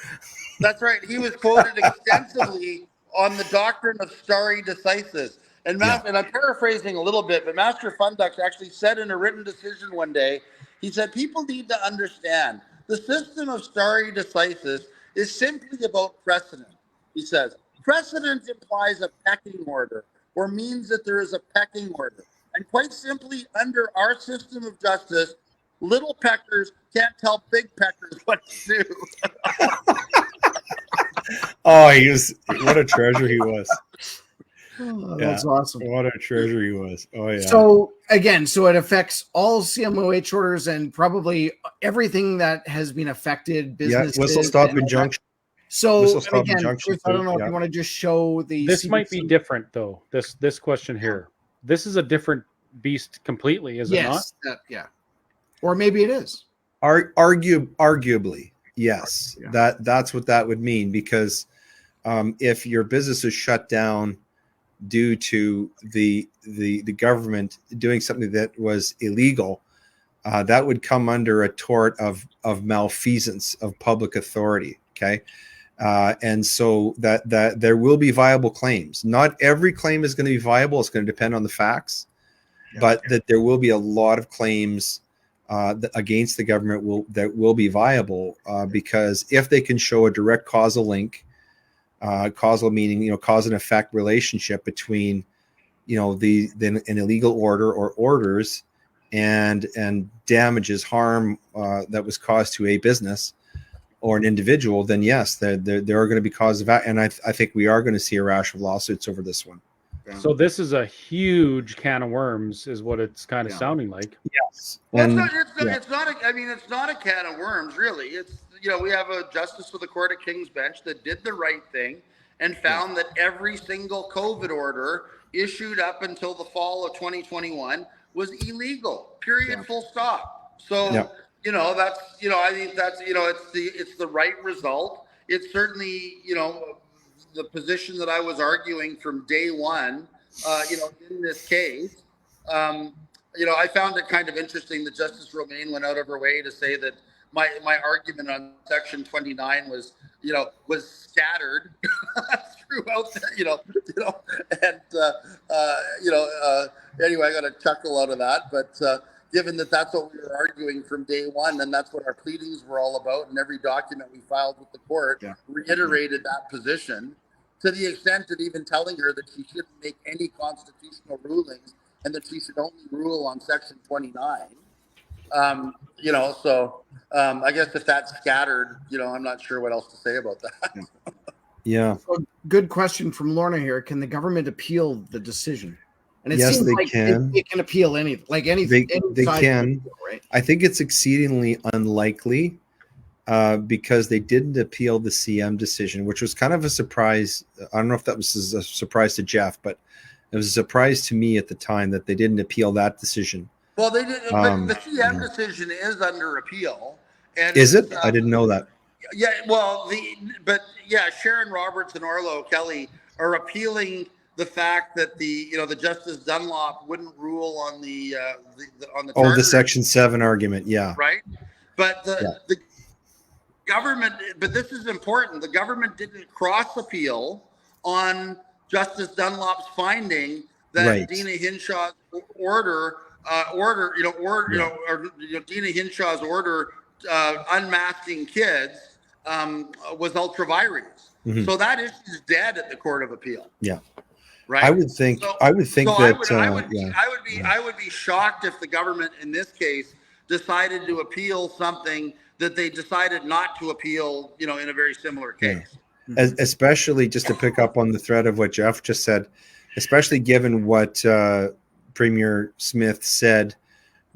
Speaker 4: That's right. He was quoted extensively on the doctrine of stare decisis. And I'm paraphrasing a little bit, but Master Funduck actually said in a written decision one day, he said, people need to understand the system of stare decisis is simply about precedent. He says, precedent implies a pecking order or means that there is a pecking order. And quite simply, under our system of justice, little peckers can't tell big peckers what to do.
Speaker 3: Oh, what a treasure he was.
Speaker 2: Oh, that's awesome.
Speaker 3: What a treasure he was. Oh, yeah.
Speaker 2: So again, it affects all CMOH orders and probably everything that has been affected. Businesses.
Speaker 3: Whistle stop injunction.
Speaker 2: So again, Chris, I don't know if you want to just show the.
Speaker 1: This might be different though. This question here. This is a different beast completely, is it not?
Speaker 2: Yeah. Or maybe it is.
Speaker 3: Arguably, yes. That's what that would mean, because if your business is shut down due to the government doing something that was illegal, that would come under a tort of malfeasance of public authority. Okay. And so that there will be viable claims. Not every claim is going to be viable. It's going to depend on the facts, but that there will be a lot of claims against the government that will be viable because if they can show a direct causal link, causal meaning, cause and effect relationship between, an illegal order or orders and damages, harm that was caused to a business or an individual, then yes, there are going to be causes of that. And I think we are going to see a rash of lawsuits over this one.
Speaker 1: So this is a huge can of worms, is what it's kind of sounding like.
Speaker 3: Yes.
Speaker 4: Well, it's not a can of worms, really. It's, we have a justice of the Court of King's Bench that did the right thing and found that every single COVID order issued up until the fall of 2021 was illegal, period, full stop. So, that's, I think that's, it's the right result. It's certainly, the position that I was arguing from day one, in this case. I found it kind of interesting that Justice Romaine went out of her way to say that my argument on Section 29 was scattered throughout, and anyway, I got a chuckle out of that, but given that that's what we were arguing from day one, and that's what our pleadings were all about, and every document we filed with the court reiterated that position, to the extent of even telling her that she shouldn't make any constitutional rulings and that she should only rule on Section 29. I guess if that's scattered, I'm not sure what else to say about that.
Speaker 3: Yeah.
Speaker 2: So, good question from Lorna here. Can the government appeal the decision? And it
Speaker 3: Yes,
Speaker 2: seems
Speaker 3: they
Speaker 2: like
Speaker 3: can.
Speaker 2: They can appeal anything. Like anything.
Speaker 3: They can. Appeal, right? I think it's exceedingly unlikely because they didn't appeal the CM decision, which was kind of a surprise. I don't know if that was a surprise to Jeff, but it was a surprise to me at the time that they didn't appeal that decision.
Speaker 4: Well, they did, but the CM decision is under appeal. And
Speaker 3: is it? I didn't know that.
Speaker 4: Yeah, well, Sharon Roberts and Orlo Kelly are appealing the fact that the Justice Dunlop wouldn't rule on the
Speaker 3: the Section 7 argument, yeah,
Speaker 4: right. But the government, but this is important. The government didn't cross appeal on Justice Dunlop's finding that Deena Hinshaw's Deena Hinshaw's order unmasking kids was ultra vires.
Speaker 3: Mm-hmm.
Speaker 4: So that issue is dead at the Court of Appeal.
Speaker 3: Yeah.
Speaker 4: Right.
Speaker 3: I would think I would
Speaker 4: be shocked if the government in this case decided to appeal something that they decided not to appeal, in a very similar case.
Speaker 3: Yeah. Especially just to pick up on the thread of what Jeff just said, especially given what Premier Smith said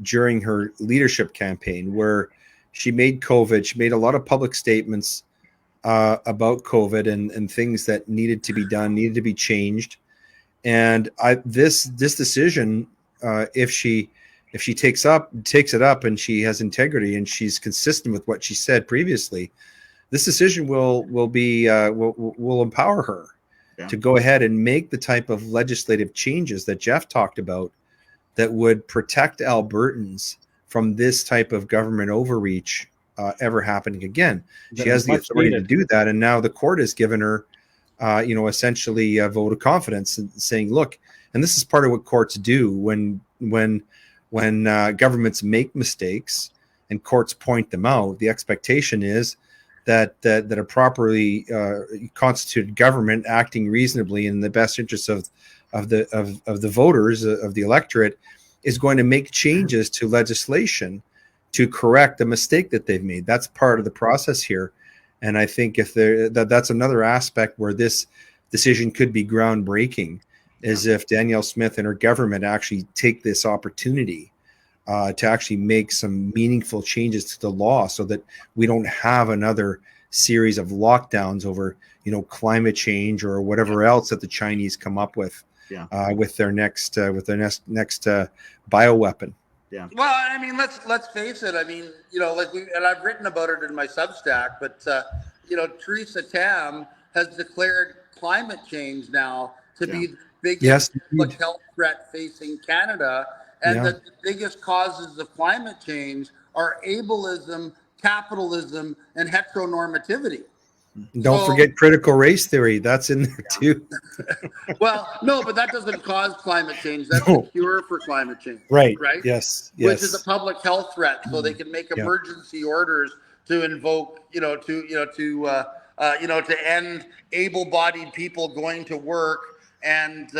Speaker 3: during her leadership campaign, where she made a lot of public statements about COVID and things that needed to be done, needed to be changed. And this decision, if she takes it up and she has integrity and she's consistent with what she said previously, this decision will empower her to go ahead and make the type of legislative changes that Jeff talked about that would protect Albertans from this type of government overreach ever happening again. She has the authority to do that, and now the court has given her, essentially a vote of confidence, and saying, "Look," and this is part of what courts do when governments make mistakes and courts point them out. The expectation is that a properly constituted government acting reasonably in the best interests of the voters, of the electorate, is going to make changes to legislation to correct a mistake that they've made. That's part of the process here. And I think that's another aspect where this decision could be groundbreaking, is if Danielle Smith and her government actually take this opportunity to actually make some meaningful changes to the law so that we don't have another series of lockdowns over, climate change or whatever else that the Chinese come up with with their next bioweapon.
Speaker 2: Yeah.
Speaker 4: Well, I mean, let's face it. I mean, and I've written about it in my Substack, but Theresa Tam has declared climate change now to be the biggest public health threat facing Canada, and that the biggest causes of climate change are ableism, capitalism, and heteronormativity.
Speaker 3: Don't forget critical race theory. That's in there too.
Speaker 4: Well, no, but that doesn't cause climate change. That's the cure for climate change.
Speaker 3: Right.
Speaker 4: Right.
Speaker 3: Yes.
Speaker 4: Which is a public health threat. So they can make emergency orders to invoke, to end able-bodied people going to work and,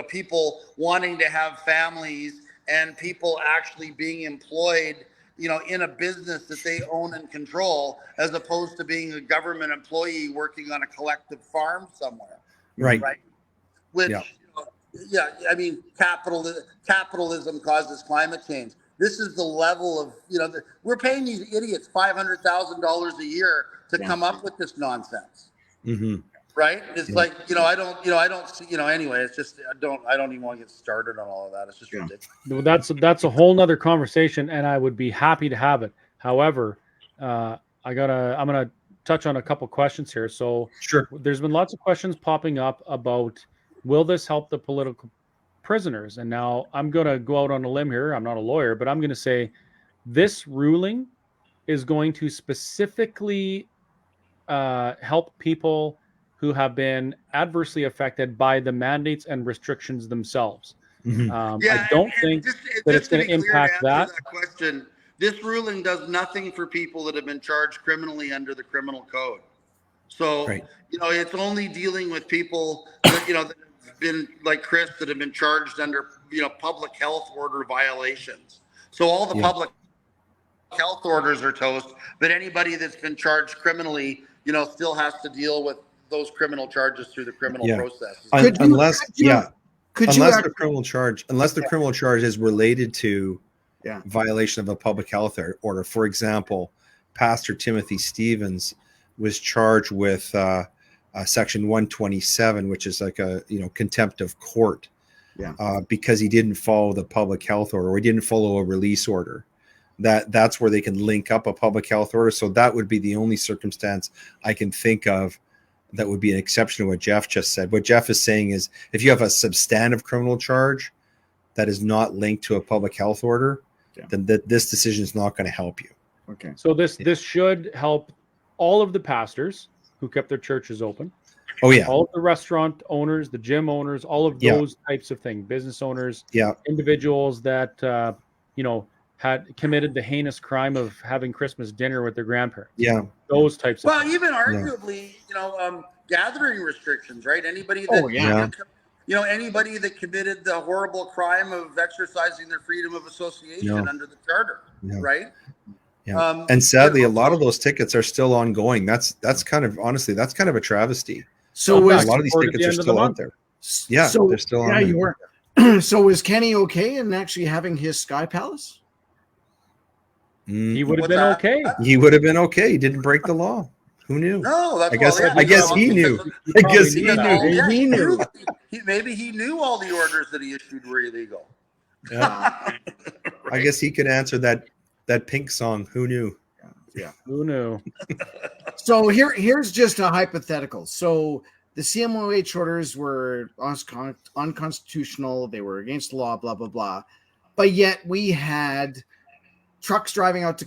Speaker 4: people wanting to have families and people actually being employed, in a business that they own and control, as opposed to being a government employee working on a collective farm somewhere.
Speaker 3: Right.
Speaker 4: Right. Which, I mean, capitalism causes climate change. This is the level of, we're paying these idiots $500,000 a year to come up with this nonsense.
Speaker 3: Mm-hmm.
Speaker 4: right? It's
Speaker 3: Yeah.
Speaker 4: like, I don't see, anyway, it's just, I don't even want to get started on all of that. It's just ridiculous.
Speaker 1: Well, that's a whole nother conversation, and I would be happy to have it. However, I'm gonna touch on a couple questions here. So
Speaker 3: Sure.
Speaker 1: there's been lots of questions popping up about, will this help the political prisoners? And now I'm gonna go out on a limb here. I'm not a lawyer, but I'm gonna say this ruling is going to specifically help people who have been adversely affected by the mandates and restrictions themselves.
Speaker 3: Mhm.
Speaker 1: I don't think that it's going to impact that.
Speaker 4: Question: this ruling does nothing for people that have been charged criminally under the criminal code. So,
Speaker 3: Right.
Speaker 4: It's only dealing with people that, that have been like Chris, that have been charged under, public health order violations. So all the public health orders are toast, but anybody that's been charged criminally, still has to deal with those criminal charges through the criminal process.
Speaker 3: Unless the
Speaker 2: Yeah.
Speaker 3: criminal charge is related to
Speaker 2: Yeah.
Speaker 3: violation of a public health order. For example, Pastor Timothy Stevens was charged with Section 127, which is like a contempt of court, because he didn't follow the public health order, or he didn't follow a release order. That's where they can link up a public health order. So that would be the only circumstance I can think of that would be an exception to what Jeff just said. What Jeff is saying is, if you have a substantive criminal charge that is not linked to a public health order, then this decision is not going to help you.
Speaker 2: Okay.
Speaker 1: So this should help all of the pastors who kept their churches open.
Speaker 3: Oh yeah.
Speaker 1: All of the restaurant owners, the gym owners, all of those types of things, business owners, individuals that had committed the heinous crime of having Christmas dinner with their grandparents.
Speaker 3: Yeah.
Speaker 1: Those types of things.
Speaker 4: Even arguably, gathering restrictions, right? Anybody that anybody that committed the horrible crime of exercising their freedom of association under the charter, right?
Speaker 3: Yeah. And sadly, a lot of those tickets are still ongoing. That's kind of a travesty.
Speaker 2: So
Speaker 3: a lot of these tickets are still out there. Yeah, so, they're still on there.
Speaker 2: You were. So is Kenny okay in actually having his Sky Palace?
Speaker 1: He would have been okay.
Speaker 3: He would have been okay. He didn't break the law. Who knew?
Speaker 4: No, that's
Speaker 3: I guess he knew. I guess he knew.
Speaker 2: He knew.
Speaker 4: Maybe he knew all the orders that he issued were illegal.
Speaker 3: Yeah. I guess he could answer that Pink song. Who knew?
Speaker 2: Yeah.
Speaker 1: Who knew?
Speaker 2: So here's just a hypothetical. So the CMOH orders were unconstitutional. They were against the law. Blah blah blah. But yet we had trucks driving out to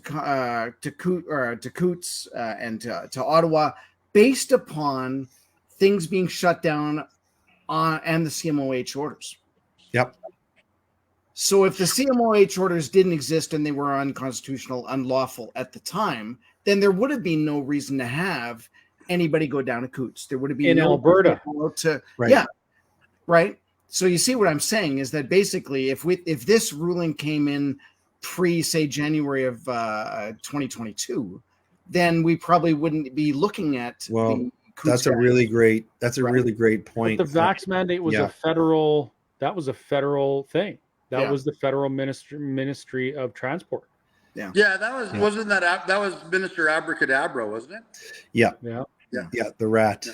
Speaker 2: Coots and to Ottawa based upon things being shut down and the CMOH orders.
Speaker 3: Yep.
Speaker 2: So if the CMOH orders didn't exist and they were unconstitutional, unlawful at the time, then there would have been no reason to have anybody go down to Coots. There would have been
Speaker 1: in Alberta.
Speaker 2: Yeah. Right. So you see what I'm saying is that basically if this ruling came in say January of 2022, then we probably wouldn't be looking at.
Speaker 3: Well, that's a really great point.
Speaker 1: But the vax mandate was a federal thing. That was the federal ministry of transport.
Speaker 2: Yeah.
Speaker 4: Yeah, that was Minister Abracadabra, wasn't it?
Speaker 3: Yeah.
Speaker 1: Yeah.
Speaker 3: Yeah. The rat,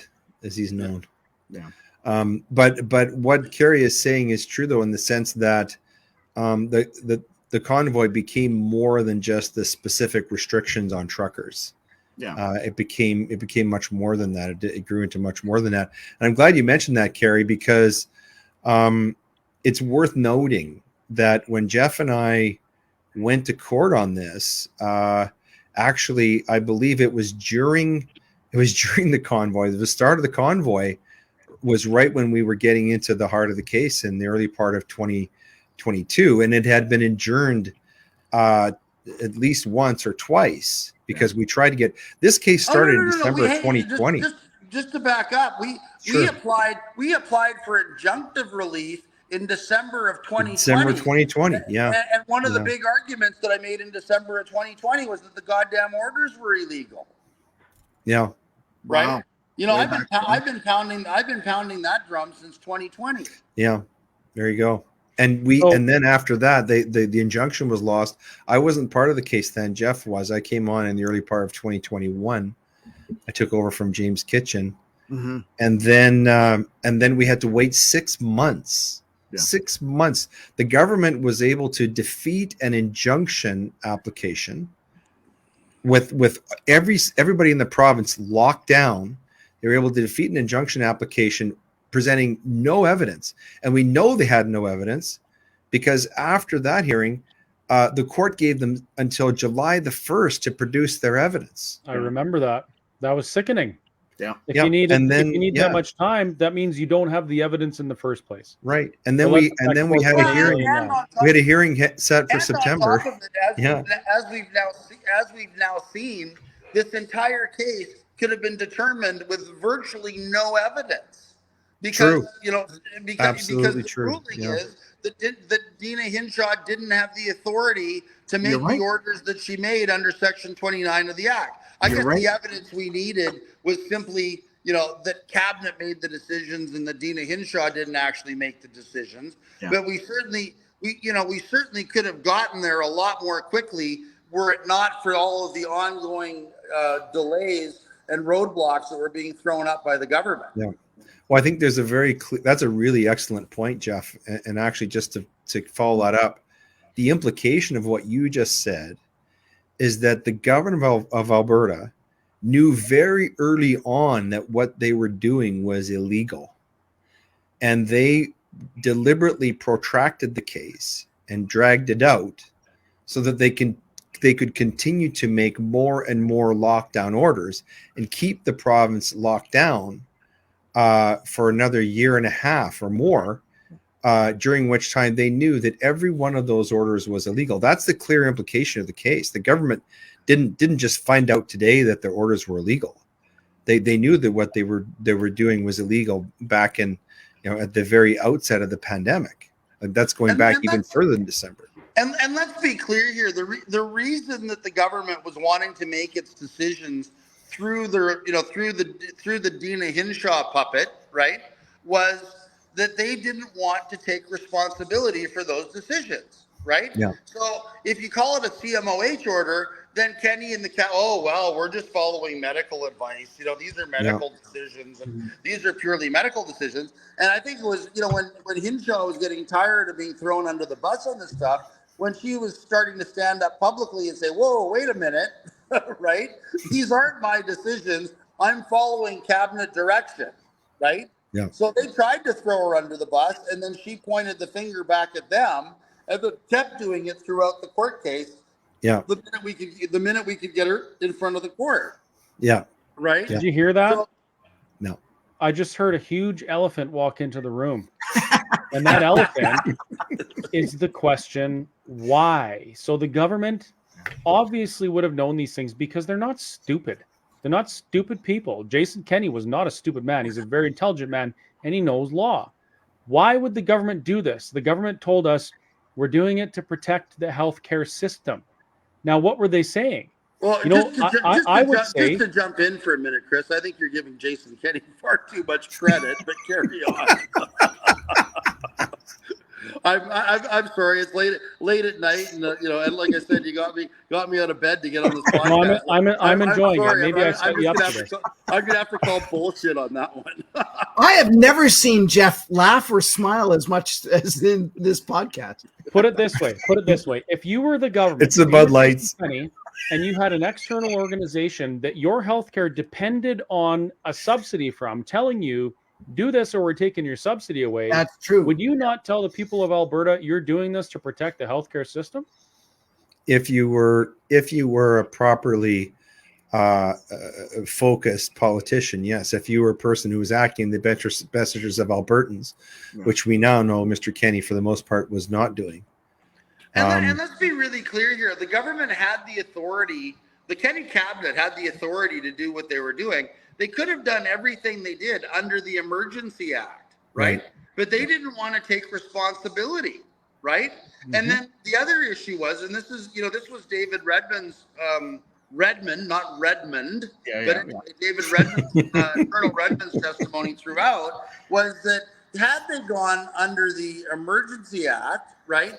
Speaker 3: as he's known.
Speaker 2: Yeah.
Speaker 3: But what Kerry is saying is true though, in the sense that the convoy became more than just the specific restrictions on truckers.
Speaker 2: Yeah.
Speaker 3: It became much more than that. It grew into much more than that. And I'm glad you mentioned that, Kerry, because it's worth noting that when Jeff and I went to court on this, actually, I believe it was during the convoy. The start of the convoy was right when we were getting into the heart of the case in the early part of 2022, and it had been adjourned at least once or twice because we tried to get this case started in December of 2020.
Speaker 4: Just to back up, we applied for injunctive relief in December of 2020.
Speaker 3: December 2020, yeah.
Speaker 4: And one of the big arguments that I made in December of 2020 was that the goddamn orders were illegal.
Speaker 3: Yeah.
Speaker 4: Right. Wow. I've been pounding that drum since 2020.
Speaker 3: Yeah. There you go. And then after that, the injunction was lost. I wasn't part of the case then. Jeff was. I came on in the early part of 2021. I took over from James Kitchen,
Speaker 2: Mhm.
Speaker 3: and then we had to wait 6 months.
Speaker 2: Yeah.
Speaker 3: 6 months. The government was able to defeat an injunction application with everybody in the province locked down. They were able to defeat an injunction application presenting no evidence, and we know they had no evidence because after that hearing, the court gave them until July the 1st to produce their evidence.
Speaker 1: I remember that. That was sickening.
Speaker 2: Yeah.
Speaker 1: If
Speaker 3: Yep.
Speaker 1: you need
Speaker 3: And then,
Speaker 1: if you need
Speaker 3: yeah.
Speaker 1: that much time, that means you don't have the evidence in the first place.
Speaker 3: Right, and then
Speaker 1: So
Speaker 3: we
Speaker 1: let's
Speaker 3: had a
Speaker 1: export
Speaker 3: hearing.
Speaker 1: that
Speaker 4: And on top-
Speaker 3: We had a hearing set for
Speaker 4: and
Speaker 3: September.
Speaker 4: on top of it,
Speaker 3: Yeah.
Speaker 4: as we've now seen, this entire case could have been determined with virtually no evidence, because
Speaker 3: True.
Speaker 4: because
Speaker 3: Absolutely
Speaker 4: the
Speaker 3: true.
Speaker 4: ruling
Speaker 3: Yeah.
Speaker 4: is that Deena Hinshaw didn't have the authority to make
Speaker 2: You're right.
Speaker 4: the orders that she made under Section 29 of the Act. I
Speaker 2: You're
Speaker 4: guess
Speaker 2: right.
Speaker 4: the evidence we needed was simply, that cabinet made the decisions and that Deena Hinshaw didn't actually make the decisions.
Speaker 2: Yeah.
Speaker 4: But we certainly could have gotten there a lot more quickly were it not for all of the ongoing delays and roadblocks that were being thrown up by the government.
Speaker 3: Yeah. Well, I think there's a that's a really excellent point, Jeff. And actually, just to follow that up, the implication of what you just said is that the government of Alberta knew very early on that what they were doing was illegal. And they deliberately protracted the case and dragged it out so that they could continue to make more and more lockdown orders and keep the province locked down for another year and a half or more, during which time they knew that every one of those orders was illegal. That's the clear implication of the case. The government didn't just find out today that their orders were illegal. They knew that what they were doing was illegal back in, at the very outset of the pandemic. And that's going back even further than December.
Speaker 4: And let's be clear here: the reason that the government was wanting to make its decisions through the Deena Hinshaw puppet, right, was that they didn't want to take responsibility for those decisions, right?
Speaker 3: Yeah.
Speaker 4: So if you call it a CMOH order, then Kenny and we're just following medical advice. These are medical decisions, and these are purely medical decisions. And I think it was, when Hinshaw was getting tired of being thrown under the bus on this stuff, when she was starting to stand up publicly and say, whoa, wait a minute, right? These aren't my decisions. I'm following cabinet direction, right?
Speaker 3: Yeah.
Speaker 4: So they tried to throw her under the bus, and then she pointed the finger back at them, and they kept doing it throughout the court case.
Speaker 3: Yeah.
Speaker 4: The minute we could get her in front of the court.
Speaker 3: Yeah.
Speaker 4: Right.
Speaker 1: Did you hear that?
Speaker 4: So,
Speaker 3: No.
Speaker 1: I just heard a huge elephant walk into the room. And that elephant is the question, why? So the government obviously would have known these things because they're not stupid. They're not stupid people. Jason Kenney was not a stupid man. He's a very intelligent man, and he knows law. Why would the government do this? The government told us we're doing it to protect the healthcare system. Now, what were they saying?
Speaker 4: Well,
Speaker 1: I would say,
Speaker 4: just to jump in for a minute, Chris, I think you're giving Jason Kenney far too much credit, but carry on. I'm sorry. It's late at night, and and like I said, you got me out of bed to get on this podcast.
Speaker 1: No, I'm enjoying
Speaker 4: sorry,
Speaker 1: it. Maybe I set you up for this.
Speaker 4: I'm gonna have to call bullshit on that one.
Speaker 2: I have never seen Jeff laugh or smile as much as in this podcast.
Speaker 1: Put it this way. If you were the government,
Speaker 3: It's the Bud Lights.
Speaker 1: And you had an external organization that your healthcare depended on a subsidy from, telling you, do this or we're taking your subsidy away.
Speaker 2: That's true.
Speaker 1: Would you not tell the people of Alberta you're doing this to protect the healthcare system? If
Speaker 3: you were a properly focused politician, yes. If you were a person who was acting in the best interests of Albertans, which we now know Mr. Kenney for the most part was not doing.
Speaker 4: And let's be really clear here. The government had the authority. The Kenney cabinet had the authority to do what they were doing. They could have done everything they did under the Emergency Act, right? But they didn't want to take responsibility, right? Mm-hmm. And then the other issue was, and this was David Redmond's, not Redmond, David Redmond, Colonel Redmond's testimony throughout was that had they gone under the Emergency Act, right?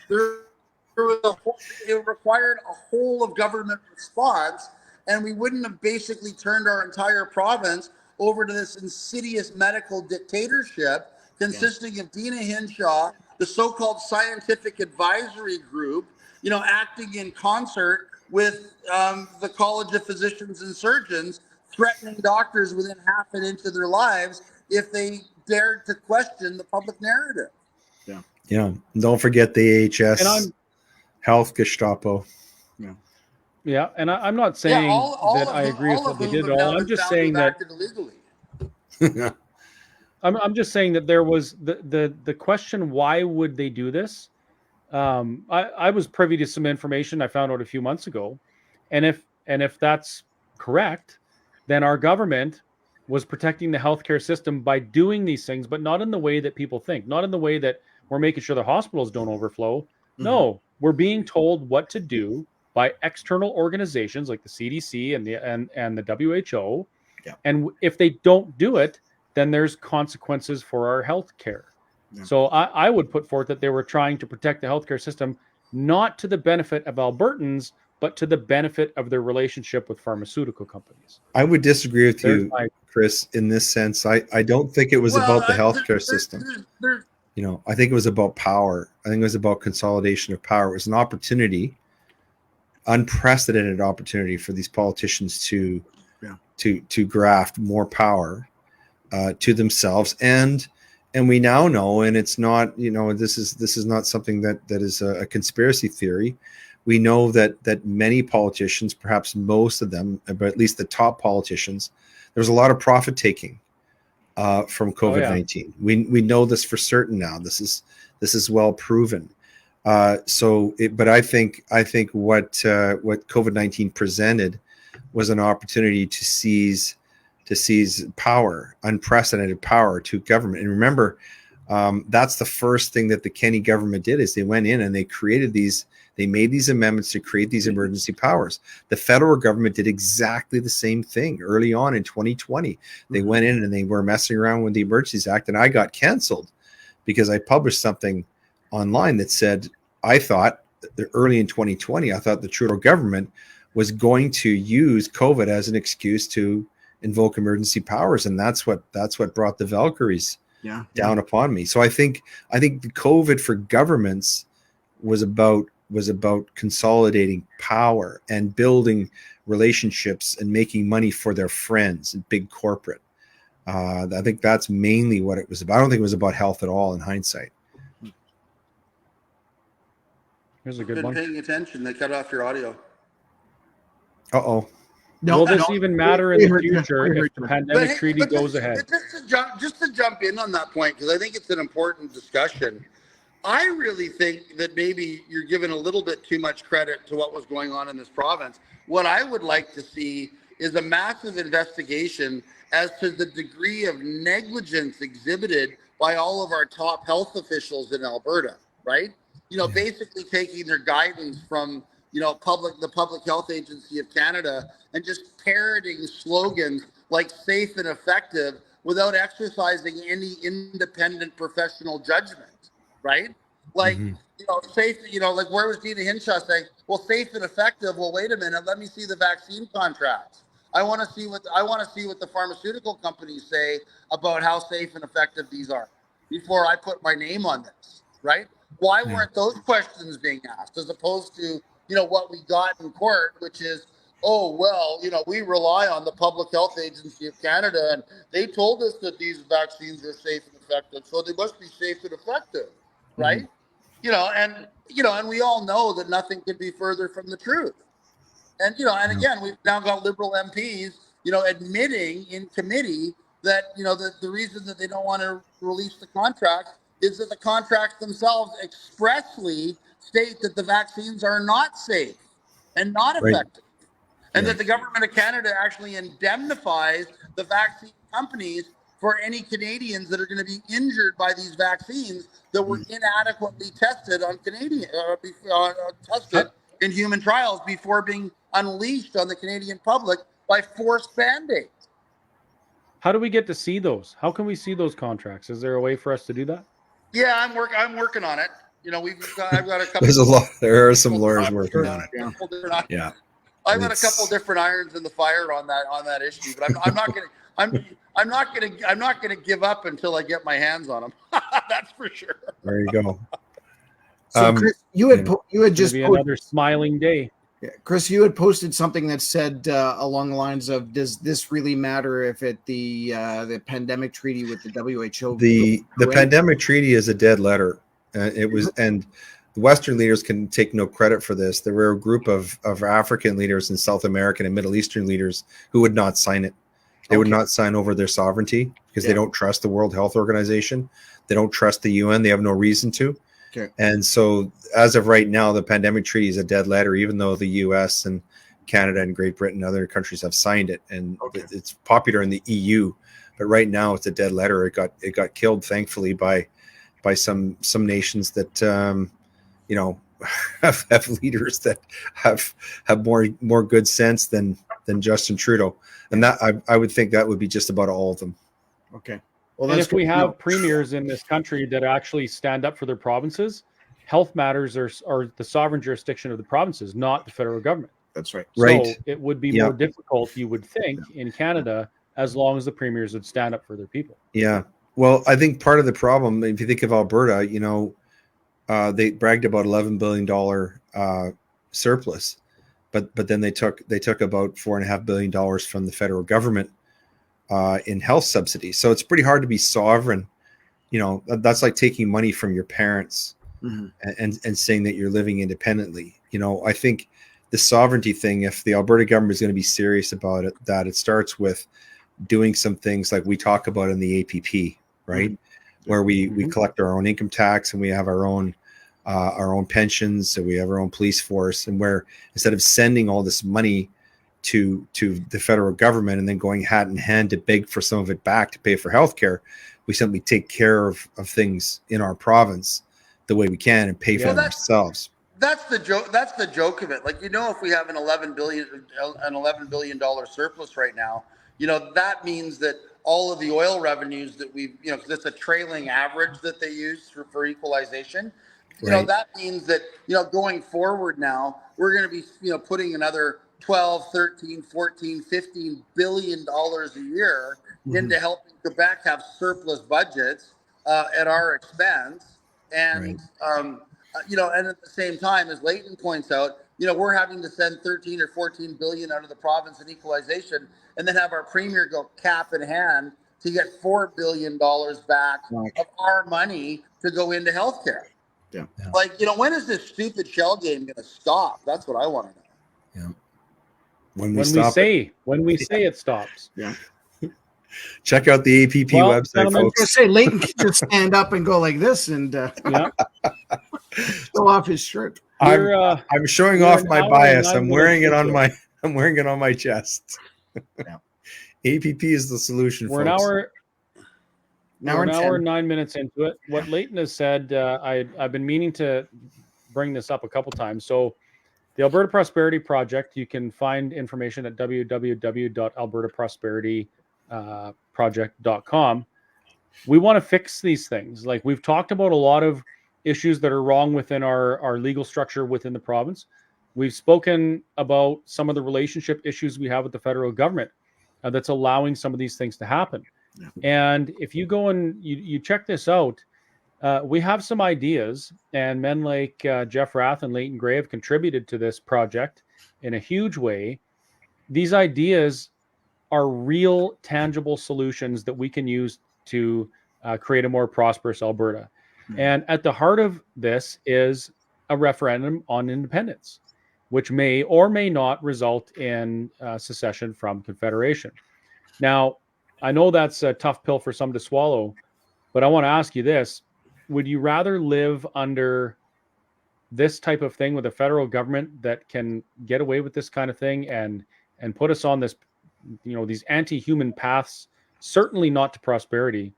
Speaker 4: It required a whole of government response, and we wouldn't have basically turned our entire province over to this insidious medical dictatorship consisting of Deena Hinshaw, the so-called scientific advisory group, acting in concert with the College of Physicians and Surgeons, threatening doctors within half an inch of their lives if they dared to question the public narrative.
Speaker 3: Yeah. And don't forget the AHS
Speaker 1: And
Speaker 3: health Gestapo.
Speaker 1: Yeah, and I'm not saying that I agree with what they did at all. I'm just saying that I'm just saying that there was the question, why would they do this? I was privy to some information I found out a few months ago, and if that's correct, then our government was protecting the healthcare system by doing these things, but not in the way that people think, not in the way that we're making sure the hospitals don't overflow. Mm-hmm. No, we're being told what to do by external organizations like the CDC and the WHO.
Speaker 2: Yeah.
Speaker 1: And if they don't do it, then there's consequences for our healthcare. Yeah. So I would put forth that they were trying to protect the healthcare system, not to the benefit of Albertans, but to the benefit of their relationship with pharmaceutical companies.
Speaker 3: I would disagree with you, Chris, in this sense. I don't think it was about the healthcare system. I think it was about power. I think it was about consolidation of power. It was an opportunity, unprecedented opportunity for these politicians to graft more power to themselves. And we now know, and it's not, this is not something that is a conspiracy theory. We know that many politicians, perhaps most of them, but at least the top politicians, there's a lot of profit taking from COVID-19. We know this for certain now. This is well proven. But I think what COVID-19 presented was an opportunity to seize power, unprecedented power to government. And remember, that's the first thing that the Kenney government did, is they went in and they made these amendments to create these emergency powers. The federal government did exactly the same thing early on in 2020. They went in and they were messing around with the Emergencies Act, and I got canceled because I published something online that said, I thought that early in 2020, I thought the Trudeau government was going to use COVID as an excuse to invoke emergency powers, and that's what brought the Valkyries down upon me. So I think the COVID for governments was about consolidating power and building relationships and making money for their friends and big corporate. I think that's mainly what it was about. I don't think it was about health at all in hindsight.
Speaker 1: Here's a good
Speaker 4: one.
Speaker 1: Been
Speaker 4: paying attention. They cut off your audio.
Speaker 3: Uh-oh.
Speaker 1: Will this even matter in the future if the pandemic treaty goes ahead?
Speaker 4: Just to jump in on that point, because I think it's an important discussion. I really think that maybe you're giving a little bit too much credit to what was going on in this province. What I would like to see is a massive investigation as to the degree of negligence exhibited by all of our top health officials in Alberta, right? Basically taking their guidance from, the Public Health Agency of Canada and just parroting slogans like safe and effective without exercising any independent professional judgment. Right? Like, safe, like where was Deena Hinshaw saying, well, safe and effective. Well, wait a minute. Let me see the vaccine contracts. I want to see what the pharmaceutical companies say about how safe and effective these are before I put my name on this. Right? Why weren't those questions being asked, as opposed to, what we got in court, which is, oh, well, we rely on the Public Health Agency of Canada, and they told us that these vaccines are safe and effective, so they must be safe and effective. Right? And we all know that nothing could be further from the truth. And, and again, we've now got Liberal MPs, admitting in committee that, the reason that they don't want to release the contracts is that the contracts themselves expressly state that the vaccines are not safe and not effective. And that the government of Canada actually indemnifies the vaccine companies for any Canadians that are going to be injured by these vaccines that were inadequately tested on tested in human trials before being unleashed on the Canadian public by forced band-aids.
Speaker 1: How do we get to see those? How can we see those contracts? Is there a way for us to do that?
Speaker 4: Yeah, I'm working on it. I've got a couple.
Speaker 3: There's a lot. There are some lawyers working on it. Yeah.
Speaker 4: I've got a couple different irons in the fire on that issue, but I'm I'm not gonna give up until I get my hands on them. That's for sure.
Speaker 3: There you go.
Speaker 2: So Chris, you had just
Speaker 1: be another smiling day.
Speaker 2: Yeah, Chris, you had posted something that said along the lines of, "Does this really matter if the pandemic treaty with the WHO?"
Speaker 3: The pandemic treaty is a dead letter. It was, and the Western leaders can take no credit for this. There were a group of African leaders and South American and Middle Eastern leaders who would not sign it. They would not sign over their sovereignty because they don't trust the World Health Organization. They don't trust the UN. They have no reason to.
Speaker 2: Okay.
Speaker 3: And so as of right now, the pandemic treaty is a dead letter, even though the US and Canada and Great Britain and other countries have signed it. And it's popular in the EU, but right now it's a dead letter. It got killed, thankfully, by some nations that, have leaders that have more good sense than Justin Trudeau. And that I would think that would be just about all of them.
Speaker 2: Okay. Well,
Speaker 1: and if we have premiers in this country that actually stand up for their provinces, health matters are the sovereign jurisdiction of the provinces, not the federal government.
Speaker 2: That's right.
Speaker 1: So it would be more difficult, you would think, in Canada, as long as the premiers would stand up for their people.
Speaker 3: Yeah. Well, I think part of the problem, if you think of Alberta, they bragged about $11 billion surplus, but then they took about $4.5 billion from the federal government in health subsidies. So it's pretty hard to be sovereign. That's like taking money from your parents and saying that you're living independently. I think the sovereignty thing, if the Alberta government is going to be serious about it, that it starts with doing some things like we talk about in the APP, right? Where we collect our own income tax and we have our own pensions, so we have our own police force, and where instead of sending all this money to the federal government and then going hat in hand to beg for some of it back to pay for healthcare, we simply take care of things in our province the way we can and pay for them ourselves.
Speaker 4: That's the joke. That's the joke of it. Like, if we have an $11 billion surplus right now, that means that all of the oil revenues that we've, because it's a trailing average that they use for equalization. That means that, going forward now, we're going to be, putting another 12, 13, 14, 15 billion dollars a year into helping Quebec have surplus budgets at our expense. And, and at the same time, as Leighton points out, we're having to send 13 or 14 billion out of the province in equalization and then have our premier go cap in hand to get $4 billion back of our money to go into healthcare.
Speaker 2: Yeah.
Speaker 4: Like, when is this stupid shell game going to stop? That's what I want to know.
Speaker 3: Yeah.
Speaker 1: When we say it stops.
Speaker 2: Yeah.
Speaker 3: Check out the APP website, folks.
Speaker 2: I was going to say, Leighton can just stand up and go like this and show off his shirt.
Speaker 3: I'm showing off my bias. I'm wearing it on my chest. Yeah. APP is the solution.
Speaker 1: We're
Speaker 3: folks.
Speaker 1: an hour and 9 minutes into it. What Leighton has said, I've been meaning to bring this up a couple times. So the Alberta Prosperity Project, you can find information at www.albertaprosperityproject.com. We want to fix these things. Like, we've talked about a lot of issues that are wrong within our legal structure within the province. We've spoken about some of the relationship issues we have with the federal government that's allowing some of these things to happen. Yeah. And if you go and you check this out, we have some ideas, and men like Jeff Rath and Leighton Gray have contributed to this project in a huge way. These ideas are real, tangible solutions that we can use to create a more prosperous Alberta. Mm-hmm. And at the heart of this is a referendum on independence, which may or may not result in secession from Confederation. Now, I know that's a tough pill for some to swallow, but I want to ask you this. Would you rather live under this type of thing with a federal government that can get away with this kind of thing and put us on this, these anti-human paths, certainly not to prosperity?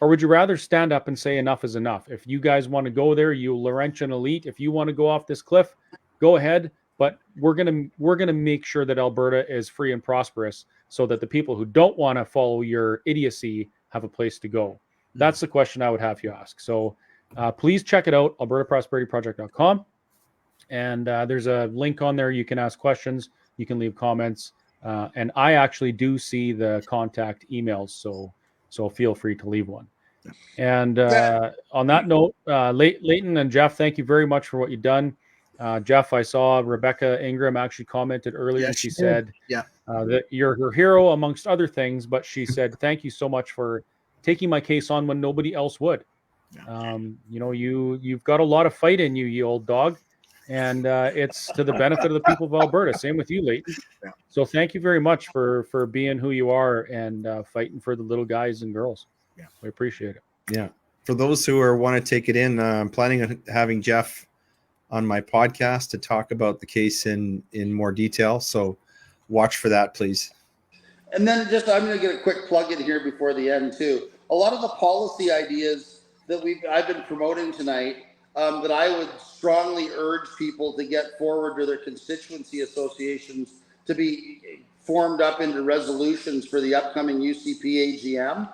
Speaker 1: Or would you rather stand up and say enough is enough? If you guys want to go there, you Laurentian elite, if you want to go off this cliff, go ahead. But we're gonna make sure that Alberta is free and prosperous so that the people who don't want to follow your idiocy have a place to go. That's the question I would have you ask. So please check it out, albertaprosperityproject.com. And there's a link on there. You can ask questions. You can leave comments. And I actually do see the contact emails, so feel free to leave one. And on that note, Leighton and Jeff, thank you very much for what you've done. Jeff, I saw Rebecca Ingram actually commented earlier, and she said that you're her hero amongst other things, but she said, thank you so much for taking my case on when nobody else would. You've got a lot of fight in you, you old dog, and it's to the benefit of the people of Alberta. Same with you, Leighton. So thank you very much for being who you are and fighting for the little guys and girls. We appreciate it.
Speaker 3: Yeah. For those who want to take it in, I'm planning on having Jeff on my podcast to talk about the case in more detail. So watch for that, please.
Speaker 4: And then I'm going to get a quick plug in here before the end too. A lot of the policy ideas that I've been promoting tonight, that I would strongly urge people to get forward to their constituency associations to be formed up into resolutions for the upcoming UCP AGM.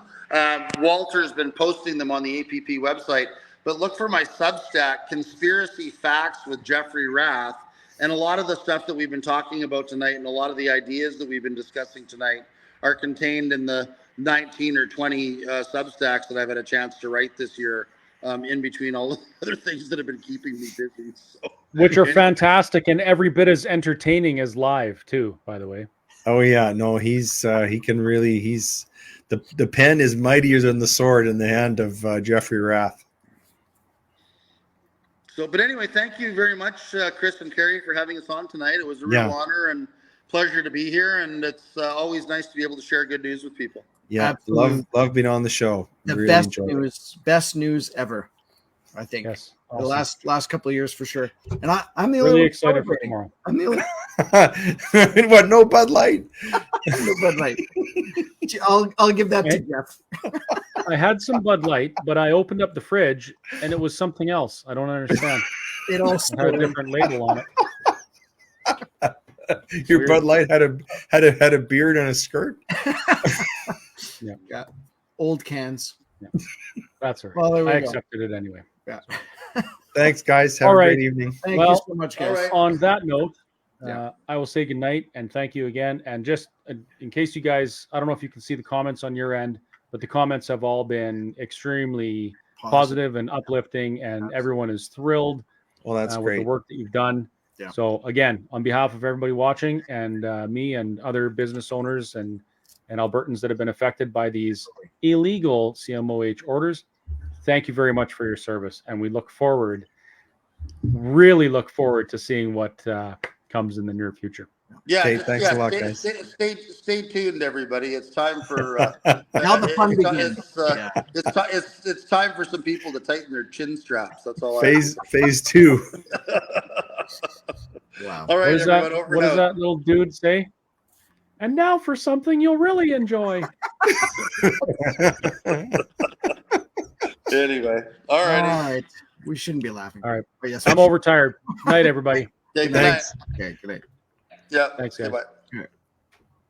Speaker 4: Walter's been posting them on the APP website, but look for my Substack, Conspiracy Facts with Jeffrey Rath. And a lot of the stuff that we've been talking about tonight and a lot of the ideas that we've been discussing tonight are contained in the 19 or 20 Substacks that I've had a chance to write this year, in between all the other things that have been keeping me busy. So,
Speaker 1: which are fantastic and every bit as entertaining as live too, by the way.
Speaker 3: Oh yeah, no, he can really, the pen is mightier than the sword in the hand of Jeffrey Rath.
Speaker 4: So, but anyway, thank you very much, Chris and Carrie, for having us on tonight. It was a real honor and pleasure to be here, and it's always nice to be able to share good news with people.
Speaker 3: Yeah,
Speaker 2: absolutely.
Speaker 3: love being on the show.
Speaker 2: The
Speaker 3: really
Speaker 2: best news ever, I think.
Speaker 1: Yes,
Speaker 2: awesome. The last couple of years for sure. And I'm the
Speaker 1: really
Speaker 2: only
Speaker 1: excited for tomorrow.
Speaker 2: I'm the only
Speaker 3: what? No Bud Light.
Speaker 2: No Bud Light. I'll give that to Jeff.
Speaker 1: I had some Bud Light, but I opened up the fridge and it was something else. I don't understand.
Speaker 2: It all
Speaker 1: had a different label on it.
Speaker 3: Your
Speaker 1: Weird.
Speaker 3: Bud Light had a beard and a skirt.
Speaker 2: Yeah. Old cans.
Speaker 1: Yeah. That's all right.
Speaker 2: Well,
Speaker 1: I accepted it anyway.
Speaker 2: Yeah.
Speaker 3: Thanks, guys. Have a great evening.
Speaker 2: Thank you so much, guys.
Speaker 4: Right.
Speaker 1: On that note, I will say goodnight and thank you again. And just in case you guys, I don't know if you can see the comments on your end, but the comments have all been extremely positive and uplifting, and everyone is thrilled
Speaker 3: Well, that's
Speaker 1: with
Speaker 3: great.
Speaker 1: the work that you've done.
Speaker 2: Yeah.
Speaker 1: So again, on behalf of everybody watching and me and other business owners and Albertans that have been affected by these illegal CMOH orders, thank you very much for your service. And we really look forward to seeing what comes in the near future.
Speaker 4: Yeah,
Speaker 3: Thanks a lot, guys.
Speaker 4: Stay tuned, everybody. It's time for
Speaker 2: now the fun begins.
Speaker 4: It's time for some people to tighten their chin straps. That's all.
Speaker 3: Phase 2.
Speaker 2: Wow.
Speaker 4: All right,
Speaker 1: what does that little dude say? And now for something you'll really enjoy.
Speaker 4: Anyway, all
Speaker 2: right. We shouldn't be laughing.
Speaker 1: All right.
Speaker 2: But yes,
Speaker 1: I'm overtired. Night, everybody.
Speaker 4: Okay,
Speaker 3: Thanks.
Speaker 2: Okay, good night.
Speaker 4: Yeah.
Speaker 1: Thanks, guys.
Speaker 4: Goodbye.